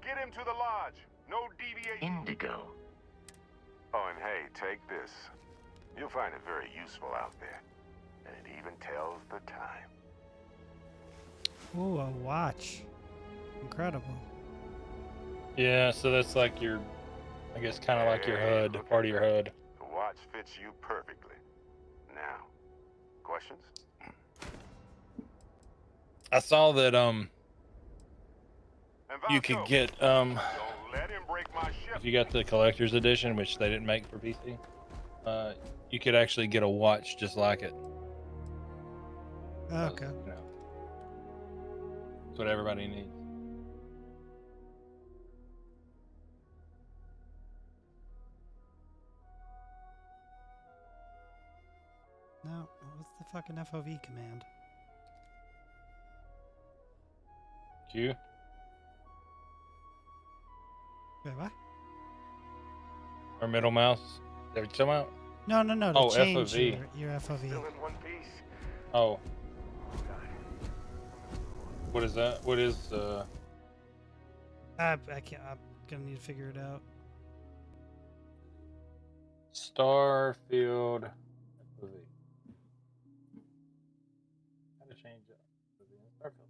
[SPEAKER 11] get him to the lodge. No deviation.
[SPEAKER 12] Indigo.
[SPEAKER 11] Oh, and hey, take this. You'll find it very useful out there. And it even tells the time.
[SPEAKER 1] Ooh, a watch. Incredible.
[SPEAKER 2] Yeah, so that's like your, I guess, kind of like your HUD,
[SPEAKER 11] look
[SPEAKER 2] part
[SPEAKER 11] at
[SPEAKER 2] of your
[SPEAKER 11] that.
[SPEAKER 2] HUD.
[SPEAKER 11] The watch fits you perfectly. Now, questions?
[SPEAKER 2] I saw that
[SPEAKER 11] And
[SPEAKER 2] you
[SPEAKER 11] Vasco,
[SPEAKER 2] could get
[SPEAKER 11] don't let him break my ship.
[SPEAKER 2] if you got the collector's edition, which they didn't make for PC, you could actually get a watch just like it.
[SPEAKER 1] Okay.
[SPEAKER 2] You know, that's what everybody needs.
[SPEAKER 1] No, what's the fucking FOV command?
[SPEAKER 2] Q.
[SPEAKER 1] Wait, what?
[SPEAKER 2] Or middle mouse. They're talking about?
[SPEAKER 1] No, to
[SPEAKER 2] Oh,
[SPEAKER 1] change
[SPEAKER 2] FOV.
[SPEAKER 1] your FOV.
[SPEAKER 11] Still in one piece.
[SPEAKER 2] Oh. What is that? What is
[SPEAKER 1] I can't. I'm gonna need to figure it out.
[SPEAKER 2] Starfield FOV? How to change it? Starfield.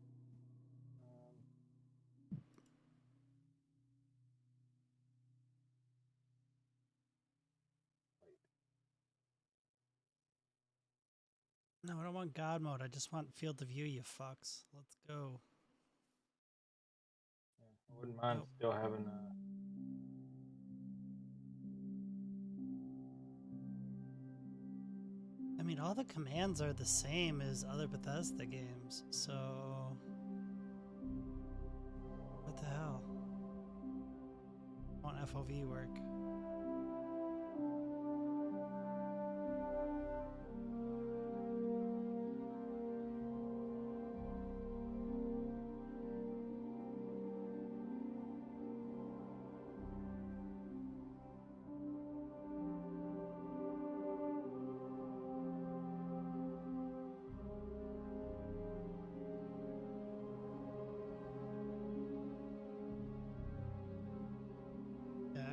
[SPEAKER 1] No, I don't want God mode. I just want field of view, you fucks. Let's go.
[SPEAKER 2] I wouldn't mind still having
[SPEAKER 1] I mean, all the commands are the same as other Bethesda games, so what the hell? Won't FOV work?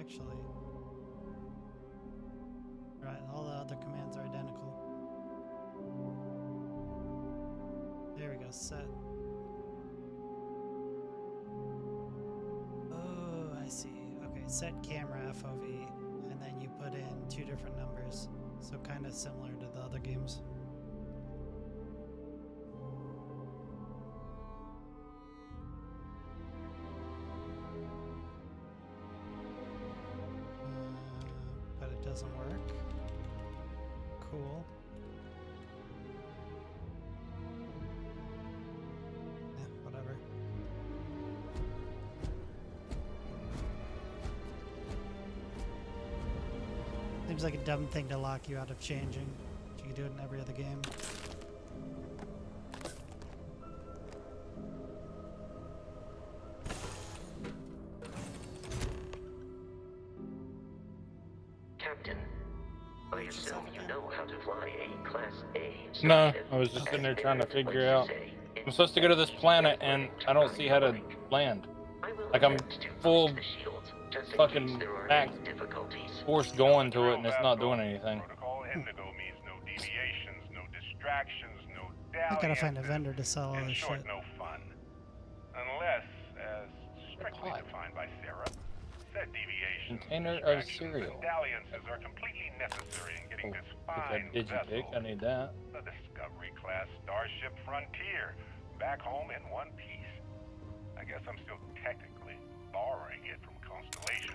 [SPEAKER 1] Actually, right, all the other commands are identical. There we go, set. Oh, I see. Okay, set camera FOV, and then you put in 2 different numbers, so kind of similar to the other games. But it doesn't work. Cool. Whatever. Seems like a dumb thing to lock you out of changing. You can do it in every other game.
[SPEAKER 2] No, I was just sitting there trying to figure out. I'm supposed to go to this planet and I don't see how to land. Like I'm full fucking max force going to it and it's not doing anything.
[SPEAKER 1] I gotta find a vendor to sell all this shit.
[SPEAKER 11] No fun. Unless, as strictly defined by Sarah, said deviations
[SPEAKER 2] Container of cereal.
[SPEAKER 11] dalliances are completely necessary in getting this fine
[SPEAKER 2] Digipic, I need that.
[SPEAKER 11] the Discovery-class Starship Frontier, back home in one piece. I guess I'm still technically borrowing it from Constellation.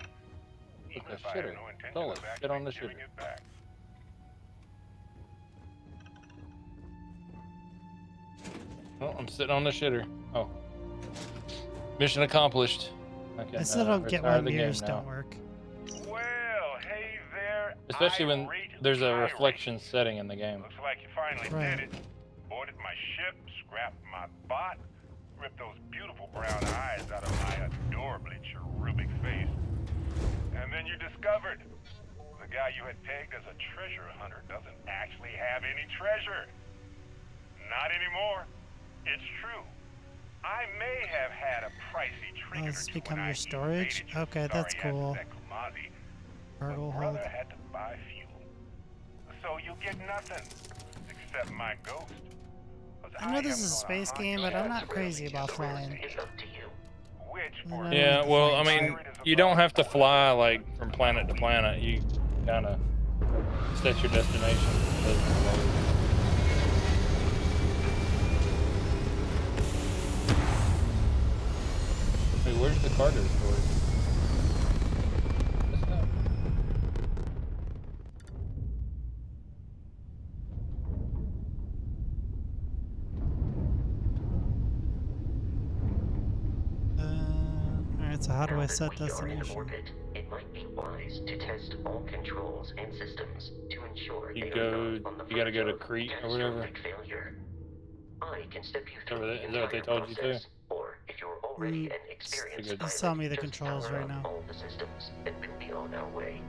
[SPEAKER 2] Look, the shitter. Totally, sit on the shitter.
[SPEAKER 11] It back.
[SPEAKER 2] Oh, I'm sitting on the shitter. Oh. Mission accomplished. Okay,
[SPEAKER 1] I still don't get why mirrors don't work.
[SPEAKER 11] Well, hey there.
[SPEAKER 2] Especially when there's a reflection setting in the game.
[SPEAKER 11] Looks like you finally did it. Boarded my ship, scrapped my bot, ripped those beautiful brown eyes out of my adorably cherubic face. And then you discovered the guy you had pegged as a treasure hunter doesn't actually have any treasure. Not anymore. It's true. I may have had a pricey trinket
[SPEAKER 1] This has become your storage? Okay, that's cool. Cargo hold.
[SPEAKER 11] Had to buy fuel. So you get nothing except my ghost.
[SPEAKER 1] I know this is a space game, but I'm not crazy about flying.
[SPEAKER 2] Yeah, well, I mean, you don't have to fly like from planet to planet. You kind of set your destination. Hey, where's the cargo storage? What's that?
[SPEAKER 1] Alright, so how do I set destination?
[SPEAKER 12] It might be wise to test all controls and systems to ensure
[SPEAKER 2] You gotta go to Crete or whatever.
[SPEAKER 12] Failure. I can step you through
[SPEAKER 2] Is that what they told you to?
[SPEAKER 12] Or if you're already an experienced
[SPEAKER 1] Just tell me the controls right now.
[SPEAKER 12] all the systems and we'll be on our way.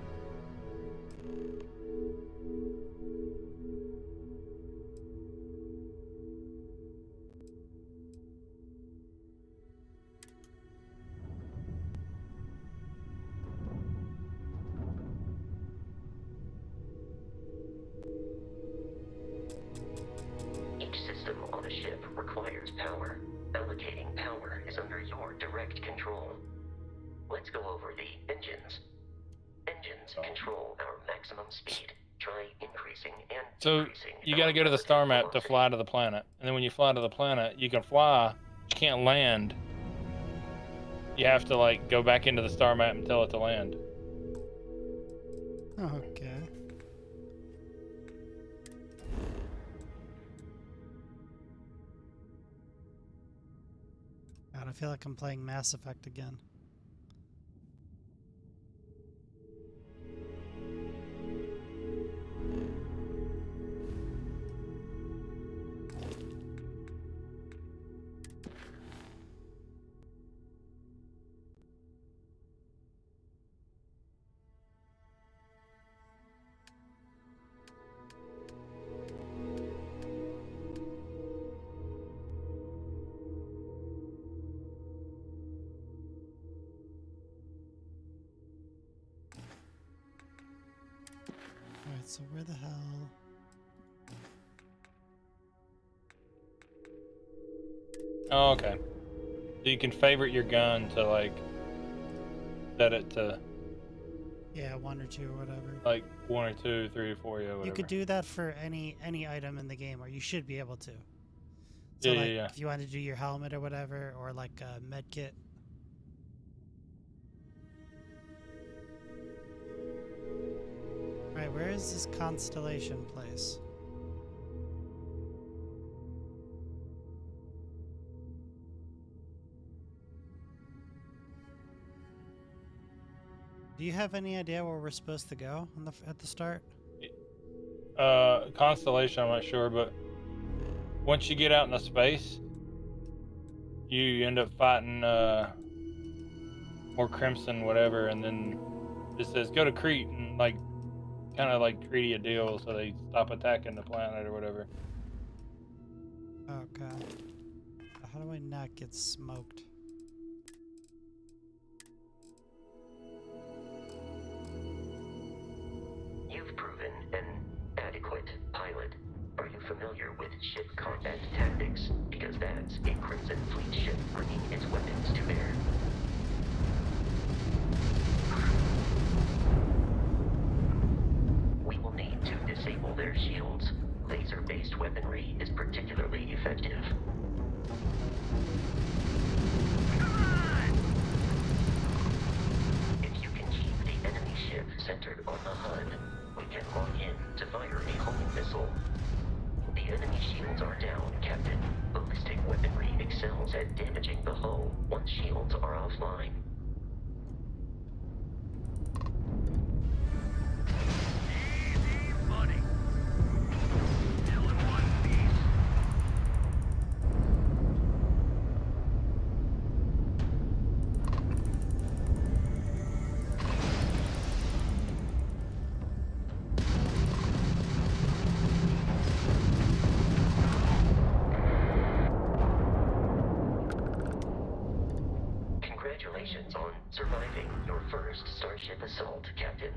[SPEAKER 12] Each system on a ship requires power. Allocating power is under your direct control. Let's go over the engines. Engines control our maximum speed. Try increasing and
[SPEAKER 2] So you got to go to the star map to fly to the planet, and then when you fly to the planet, you can fly, but you can't land. You have to like go back into the star map and tell it to land.
[SPEAKER 1] Okay. God, I feel like I'm playing Mass Effect again. Alright, so where the hell...
[SPEAKER 2] Oh, okay. So you can favorite your gun to like set it to
[SPEAKER 1] Yeah, 1 or 2 or whatever.
[SPEAKER 2] like 1 or 2, 3 or 4, yeah, whatever.
[SPEAKER 1] You could do that for any item in the game, or you should be able to. So
[SPEAKER 2] Yeah,
[SPEAKER 1] like,
[SPEAKER 2] yeah.
[SPEAKER 1] if you want to do your helmet or whatever, or like a med kit. Right, where is this constellation place? Do you have any idea where we're supposed to go at the start?
[SPEAKER 2] Constellation, I'm not sure, but once you get out into space, you end up fighting more Crimson, whatever, and then it says go to Crete, and like kind of like greedy a deal, so they stop attacking the planet or whatever.
[SPEAKER 1] Okay. How do I not get smoked?
[SPEAKER 12] You've proven an adequate pilot. Are you familiar with ship combat tactics? Because that's a Crimson Fleet ship bringing its weapons to bear. We will need to disable their shields. Laser-based weaponry is particularly effective. If you can keep the enemy ship centered on the HUD, we can lock in to fire a homing missile. The enemy shields are down, Captain. Ballistic weaponry excels at damaging the hull once shields are offline.
[SPEAKER 7] Easy money. Still in one piece.
[SPEAKER 12] Congratulations on surviving your first Starship assault, Captain.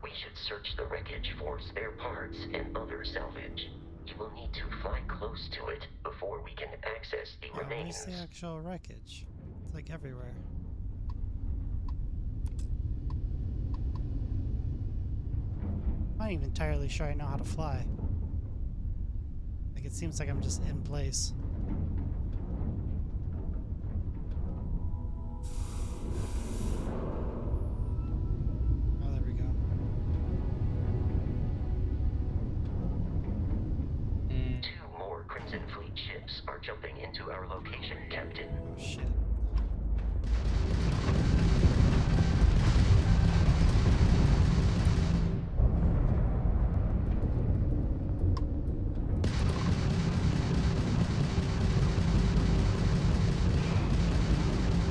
[SPEAKER 12] We should search the wreckage for spare parts and other salvage. You will need to fly close to it before we can access the
[SPEAKER 1] Yeah,
[SPEAKER 12] remains.
[SPEAKER 1] where's the actual wreckage? It's like everywhere. I'm not even entirely sure I know how to fly. Like, it seems like I'm just in place. Oh, there we go.
[SPEAKER 12] Two more Crimson Fleet ships are jumping into our location, Captain.
[SPEAKER 1] Oh, shit.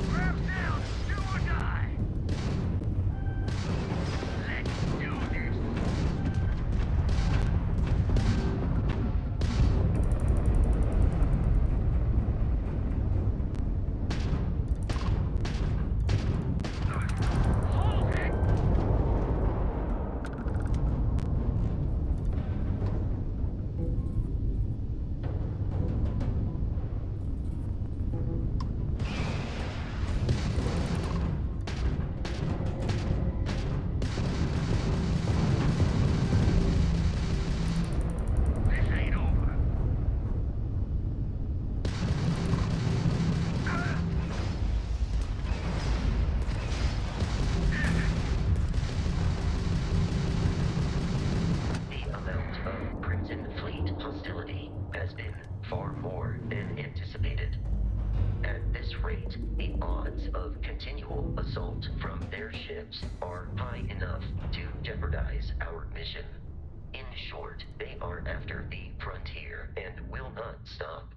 [SPEAKER 7] Straps down. Do or die. Let's do this.
[SPEAKER 12] stakes are high enough to jeopardize our mission. In short, they are after the frontier and will not stop.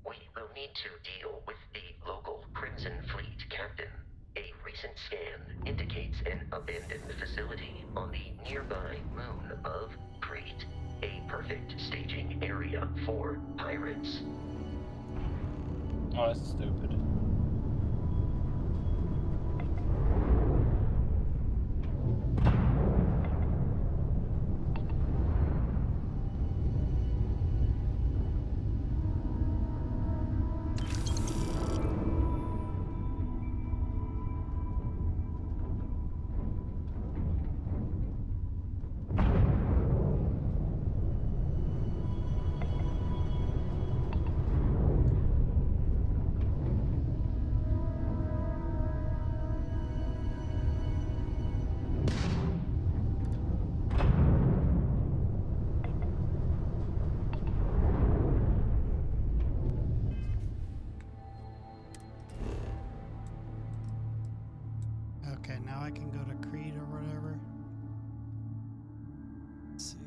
[SPEAKER 12] We will need to deal with the local Crimson Fleet captain. A recent scan indicates an abandoned facility on the nearby moon of Crete. A perfect staging area for pirates.
[SPEAKER 2] Oh, that's stupid.
[SPEAKER 1] Okay, now I can go to Crete or whatever. Let's see.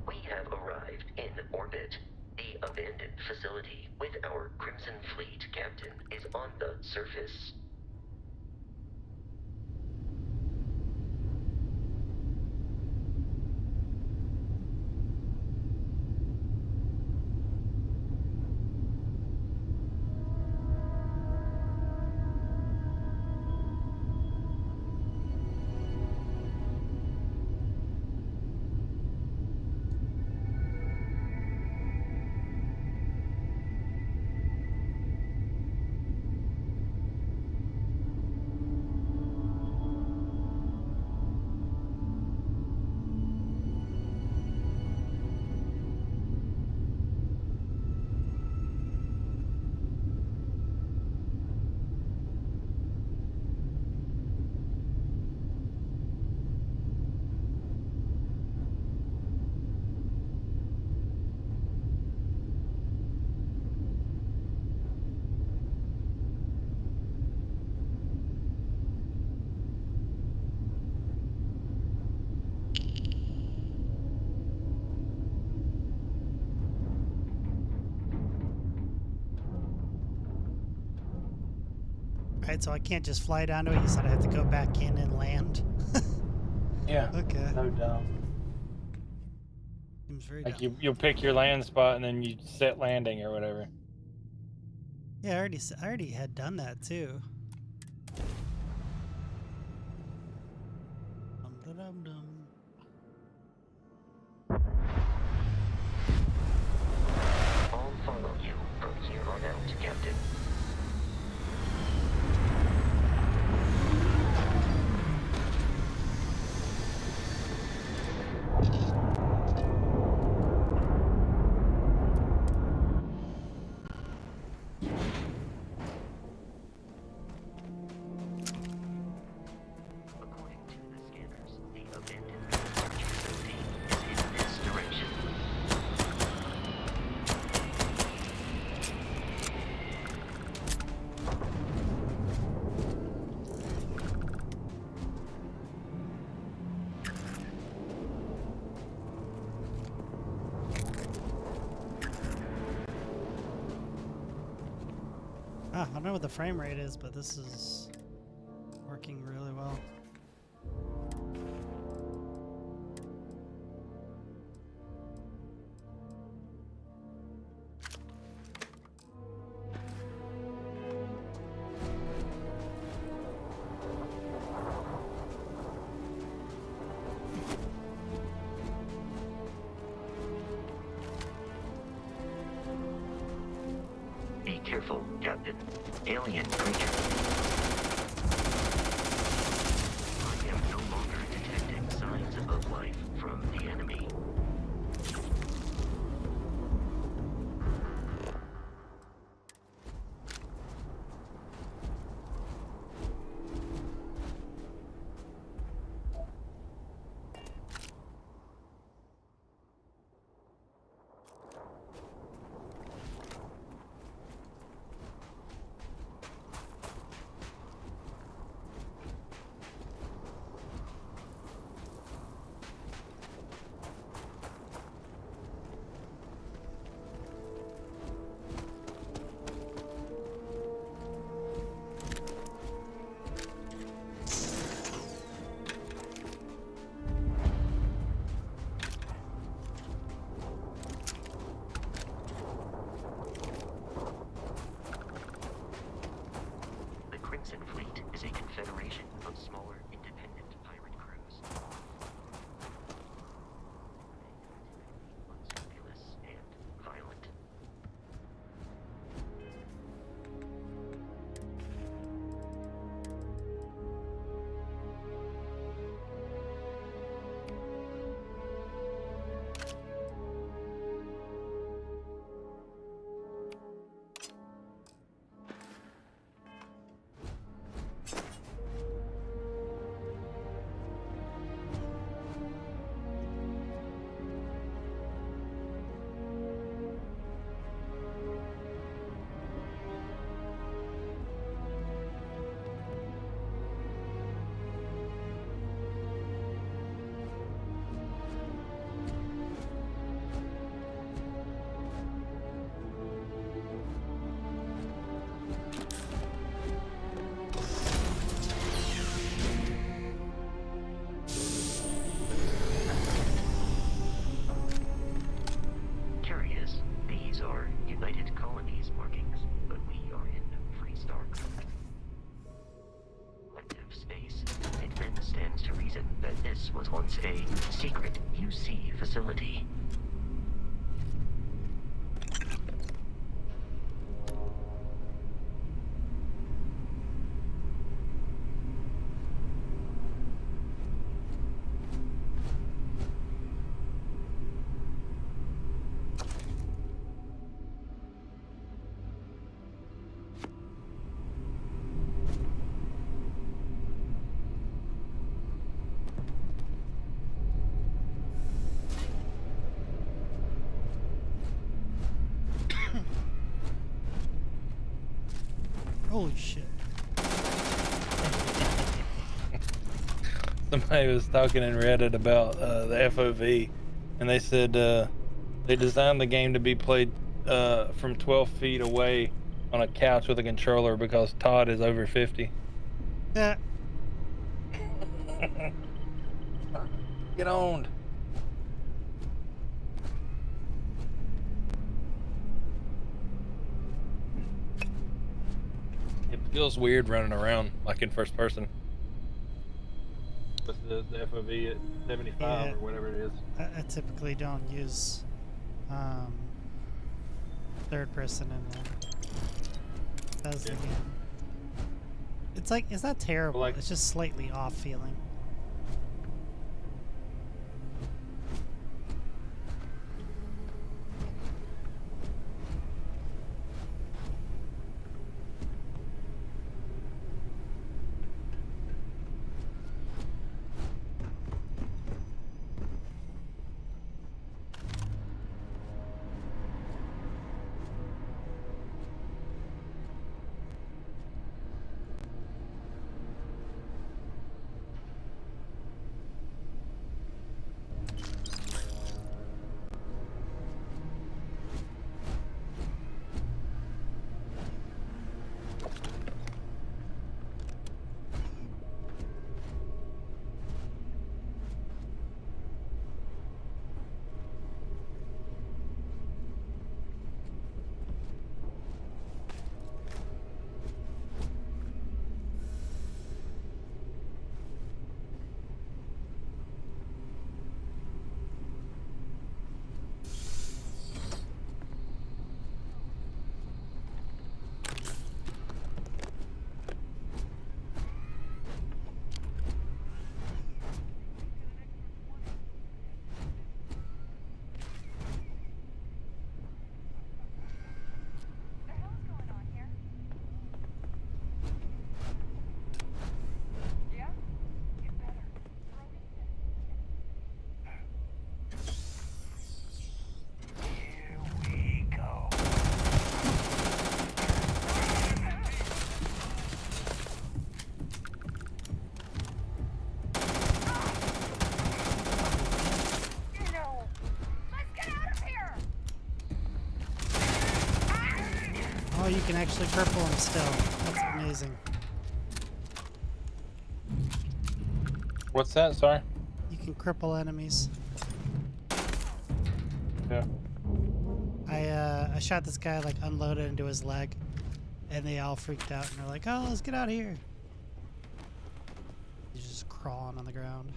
[SPEAKER 12] We have arrived in orbit. The abandoned facility with our Crimson Fleet captain is on the surface. Right, so I can't just fly down to it. You said I have to go back in and land.
[SPEAKER 2] Yeah.
[SPEAKER 1] Okay.
[SPEAKER 2] No doubt.
[SPEAKER 1] Seems very
[SPEAKER 2] Like
[SPEAKER 1] dumb.
[SPEAKER 2] you'll pick your land spot and then you set landing or whatever.
[SPEAKER 1] Yeah, I already had done that too. Dum-da-dum-dum.
[SPEAKER 12] I'll follow you from here on out, Captain. According to the scanners, the abandoned research facility is in this direction.
[SPEAKER 1] I don't know what the frame rate is, but this is working really well.
[SPEAKER 12] Careful, Captain. Alien creature. I am no longer detecting signs of life from the enemy. Crimson Fleet is a confederation of smaller, independent pirate crews. Unscrupulous and violent. These are United Colonies markings, but we are in Freestar collective space. It then stands to reason that this was once a secret UC facility.
[SPEAKER 1] Holy shit.
[SPEAKER 2] Somebody was talking in Reddit about the FOV, and they said they designed the game to be played from 12 feet away on a couch with a controller because Todd is over 50.
[SPEAKER 1] Yeah.
[SPEAKER 2] Get owned. It feels weird running around like in first person with the FOV at 75
[SPEAKER 1] Yeah.
[SPEAKER 2] or whatever it is.
[SPEAKER 1] I typically don't use third person in Bethesda game. It's like, it's not terrible,
[SPEAKER 2] Like,
[SPEAKER 1] it's just slightly off feeling. you can actually cripple them still. That's amazing.
[SPEAKER 2] What's that? Sorry.
[SPEAKER 1] You can cripple enemies.
[SPEAKER 2] Yeah.
[SPEAKER 1] I shot this guy, like unloaded into his leg, and they all freaked out and they're like, "Oh, let's get out of here." He's just crawling on the ground.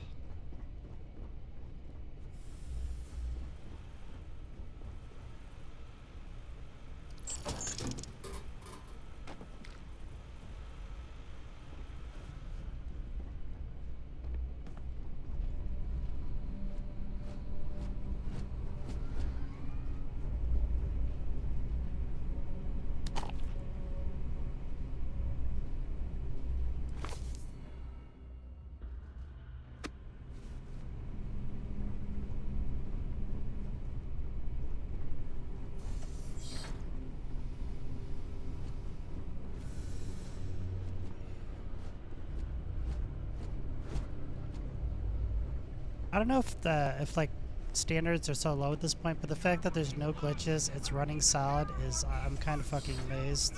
[SPEAKER 1] I don't know if like standards are so low at this point, but the fact that there's no glitches, it's running solid is I'm kind of fucking amazed.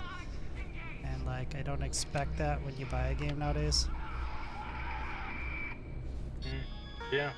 [SPEAKER 1] And like I don't expect that when you buy a game nowadays.
[SPEAKER 2] Yeah.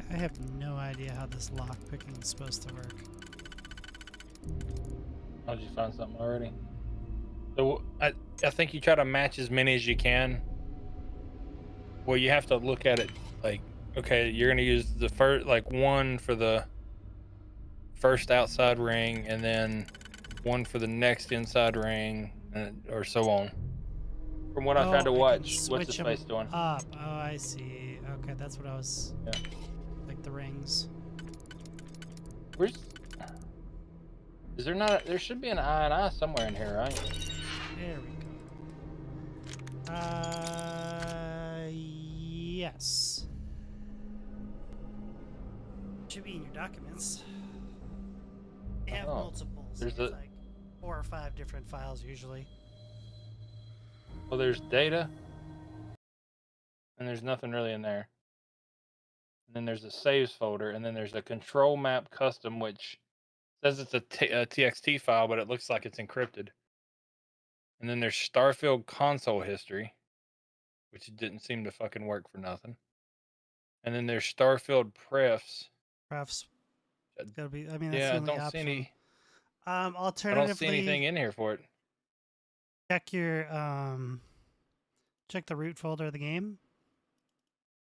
[SPEAKER 1] I have no idea how this lock picking is supposed to work.
[SPEAKER 2] How'd you find something already? So I think you try to match as many as you can. Well, you have to look at it like, okay, you're gonna use the first, like one for the first outside ring, and then one for the next inside ring, and, or so on. From what I tried to watch, what's his face doing?
[SPEAKER 1] Up. Oh, I see. Okay, that's what I was.
[SPEAKER 2] Yeah.
[SPEAKER 1] Like the rings.
[SPEAKER 2] Where's? Is there not? There should be an I and I somewhere in here, right?
[SPEAKER 1] There we go. Yes. Should be in your documents. They have multiples.
[SPEAKER 2] There's
[SPEAKER 1] like 4 or 5 different files usually.
[SPEAKER 2] Well, there's data, and there's nothing really in there. And then there's a saves folder, and then there's a control map custom, which says it's a TXT file, but it looks like it's encrypted. And then there's Starfield console history, which didn't seem to fucking work for nothing. And then there's Starfield prefs.
[SPEAKER 1] Prefs. It's gotta be. I mean, that's
[SPEAKER 2] Yeah,
[SPEAKER 1] the
[SPEAKER 2] I
[SPEAKER 1] only
[SPEAKER 2] don't
[SPEAKER 1] option.
[SPEAKER 2] see any.
[SPEAKER 1] Alternatively,
[SPEAKER 2] I don't see anything in here for it.
[SPEAKER 1] check your check the root folder of the game.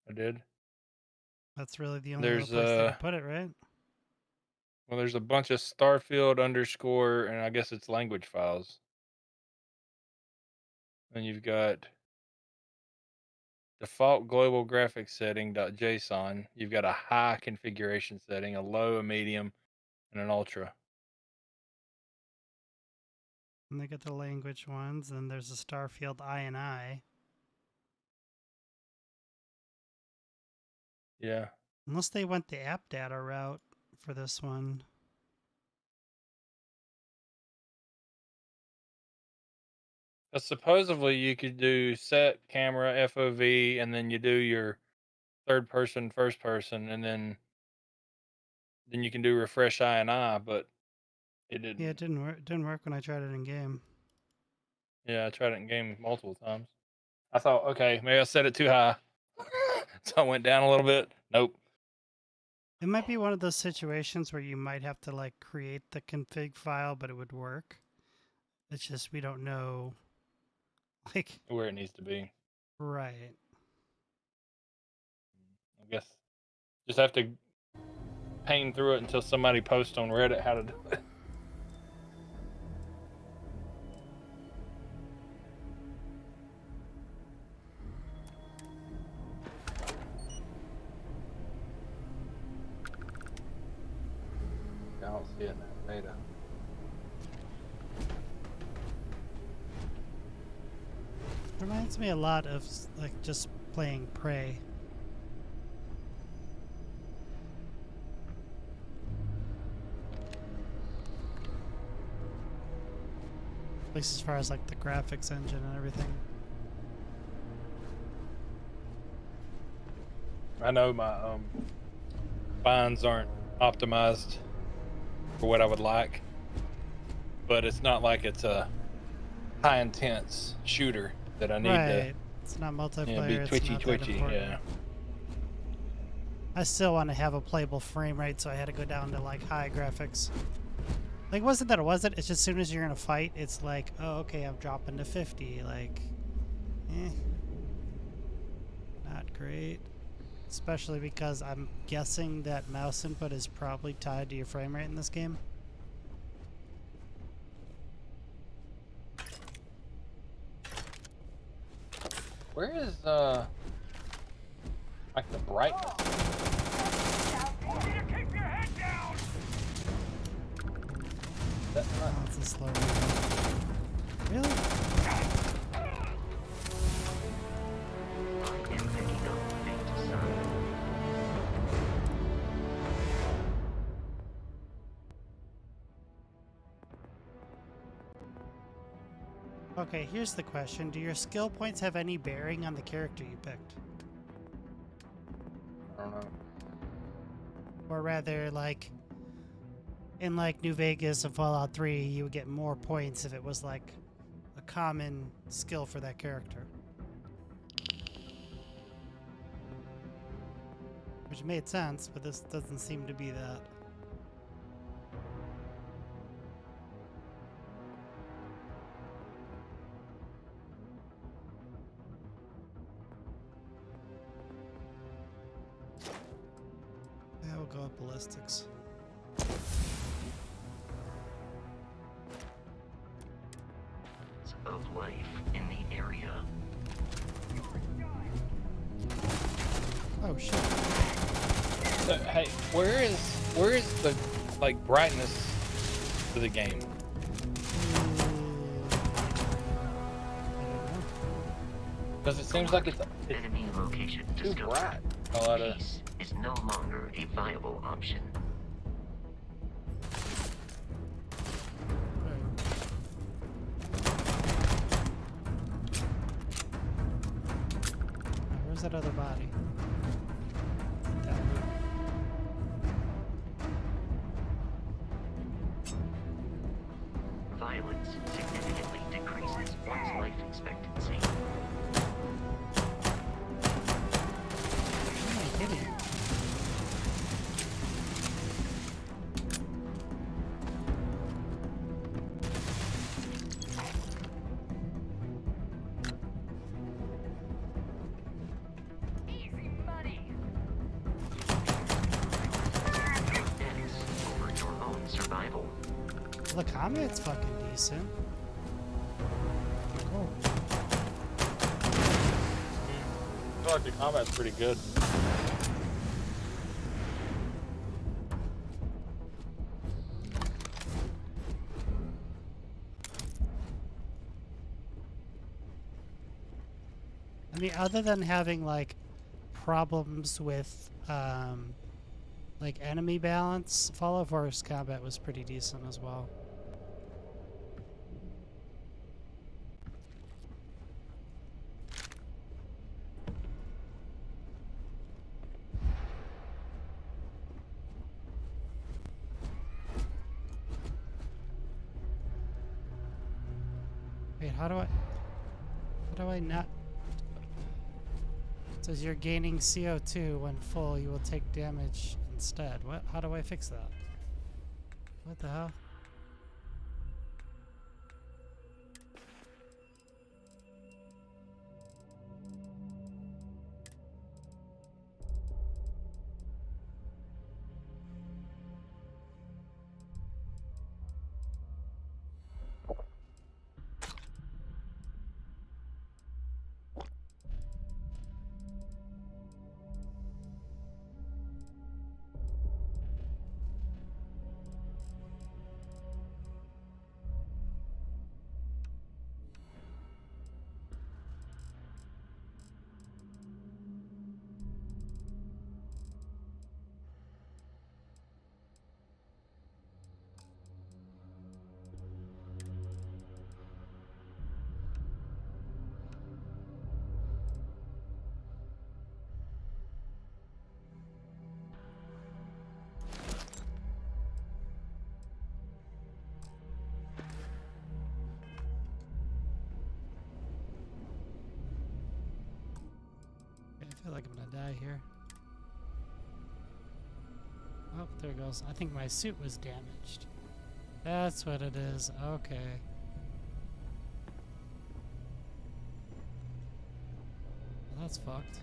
[SPEAKER 2] I did.
[SPEAKER 1] That's really the only
[SPEAKER 2] There's
[SPEAKER 1] other place they could put it, right?
[SPEAKER 2] well, there's a bunch of Starfield underscore, and I guess it's language files. Then you've got default global graphics setting .json. You've got a high configuration setting, a low, a medium, and an ultra.
[SPEAKER 1] And they get the language ones, and there's a Starfield INI.
[SPEAKER 2] Yeah.
[SPEAKER 1] Unless they went the app data route for this one.
[SPEAKER 2] Supposedly you could do set camera FOV, and then you do your third person, first person, and then you can do refresh INI, but it didn't.
[SPEAKER 1] Yeah, it didn't work. Didn't work when I tried it in game.
[SPEAKER 2] Yeah, I tried it in game multiple times. I thought, okay, maybe I set it too high, so I went down a little bit. Nope.
[SPEAKER 1] It might be one of those situations where you might have to like create the config file, but it would work. It's just we don't know, like
[SPEAKER 2] Where it needs to be.
[SPEAKER 1] right.
[SPEAKER 2] I guess just have to pain through it until somebody posts on Reddit how to do it. I don't see it in that beta.
[SPEAKER 1] Reminds me a lot of like just playing Prey. At least as far as like the graphics engine and everything.
[SPEAKER 2] I know my binds aren't optimized for what I would like, but it's not like it's a high intense shooter that I need to.
[SPEAKER 1] It's not multiplayer.
[SPEAKER 2] Be twitchy, yeah.
[SPEAKER 1] I still want to have a playable frame rate, so I had to go down to like high graphics. Like, wasn't that it wasn't? It's just as soon as you're in a fight, it's like, oh, okay, I'm dropping to 50. Like, not great. Especially because I'm guessing that mouse input is probably tied to your frame rate in this game.
[SPEAKER 2] Where is like the brightness? That's not.
[SPEAKER 1] Oh, it's a slow movement. Really? Okay, here's the question. Do your skill points have any bearing on the character you picked?
[SPEAKER 2] I don't know.
[SPEAKER 1] Or rather, like, in like New Vegas and Fallout 3, you would get more points if it was like a common skill for that character. Which made sense, but this doesn't seem to be that. Yeah, we'll go with ballistics.
[SPEAKER 12] Of life in the area.
[SPEAKER 1] Oh shit.
[SPEAKER 2] So, hey, where is the like brightness to the game? Because it seems like it's
[SPEAKER 12] Enemy location
[SPEAKER 2] too
[SPEAKER 12] discovered.
[SPEAKER 2] bright. A lot of
[SPEAKER 12] Peace is no longer a viable option.
[SPEAKER 1] Where's that other body? That movie.
[SPEAKER 12] distance significantly decreases one's life expectancy.
[SPEAKER 1] Who am I hitting?
[SPEAKER 12] Survival.
[SPEAKER 1] The combat's fucking decent. Cool.
[SPEAKER 2] I feel like the combat's pretty good.
[SPEAKER 1] I mean, other than having like problems with like enemy balance, Fallout 4's combat was pretty decent as well. Wait, how do I not? It says you're gaining CO2 when full, you will take damage instead. What? How do I fix that? What the hell? I feel like I'm gonna die here. Oh, there it goes. I think my suit was damaged. That's what it is. Okay. Well, that's fucked.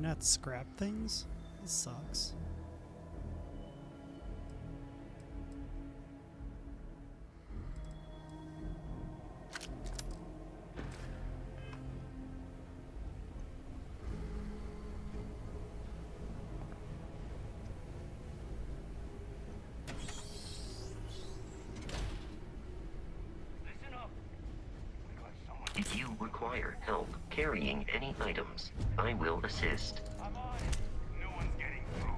[SPEAKER 1] not scrap things? This sucks.
[SPEAKER 12] If you require help carrying any items, I will assist.
[SPEAKER 11] I'm on it. No one's getting through.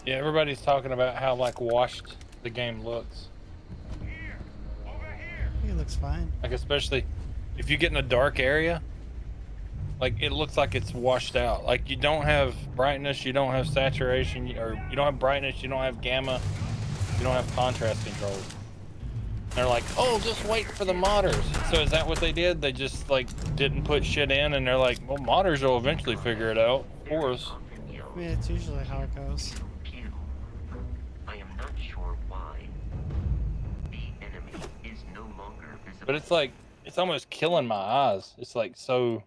[SPEAKER 2] Yeah, everybody's talking about how like washed the game looks.
[SPEAKER 11] Here, over here.
[SPEAKER 1] He looks fine.
[SPEAKER 2] Like especially if you get in a dark area, like it looks like it's washed out. Like you don't have brightness, you don't have saturation, or you don't have brightness, you don't have gamma, you don't have contrast controls. They're like, oh, just wait for the modders. So is that what they did? They just like didn't put shit in, and they're like, well, modders will eventually figure it out for us.
[SPEAKER 1] I mean, it's usually how it goes.
[SPEAKER 12] I am not sure why. The enemy is no longer visible.
[SPEAKER 2] But it's like, it's almost killing my eyes. It's like so.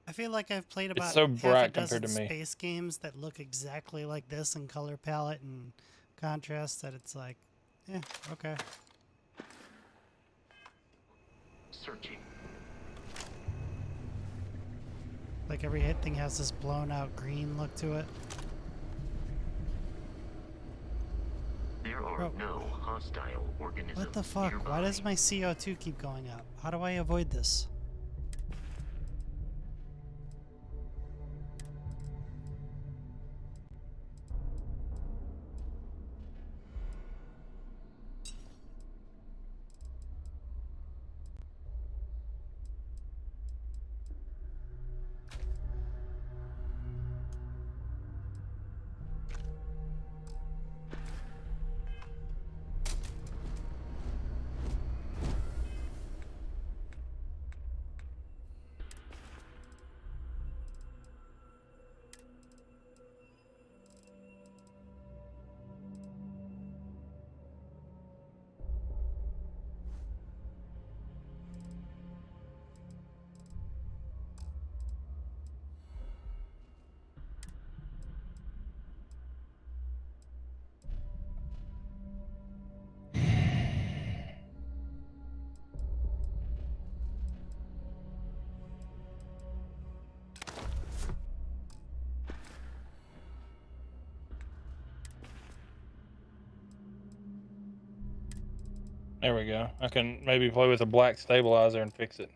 [SPEAKER 1] I feel like I've played about
[SPEAKER 2] so
[SPEAKER 1] half
[SPEAKER 2] bright
[SPEAKER 1] a dozen
[SPEAKER 2] compared to me.
[SPEAKER 1] space games that look exactly like this in color palette and contrast that it's like, yeah, okay.
[SPEAKER 12] Searching.
[SPEAKER 1] Like every thing has this blown out green look to it.
[SPEAKER 12] There are no hostile organisms.
[SPEAKER 1] What the fuck?
[SPEAKER 12] Nearby.
[SPEAKER 1] Why does my CO2 keep going up? How do I avoid this?
[SPEAKER 2] There we go. I can maybe play with a black stabilizer and fix it.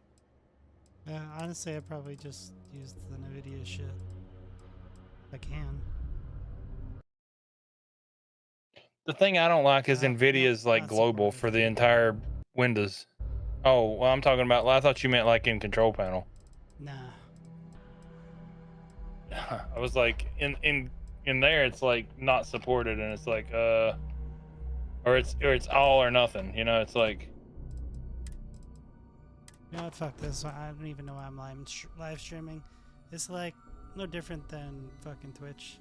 [SPEAKER 1] Yeah, honestly, I probably just used the NVIDIA shit. If I can.
[SPEAKER 2] The thing I don't like is NVIDIA's like global for the entire Windows. Oh, well, I'm talking about, I thought you meant like in control panel.
[SPEAKER 1] Nah.
[SPEAKER 2] I was like, in there, it's like not supported, and it's like, or it's all or nothing, you know, it's like.
[SPEAKER 1] You know what, fuck this. I don't even know why I'm live streaming. It's like no different than fucking Twitch.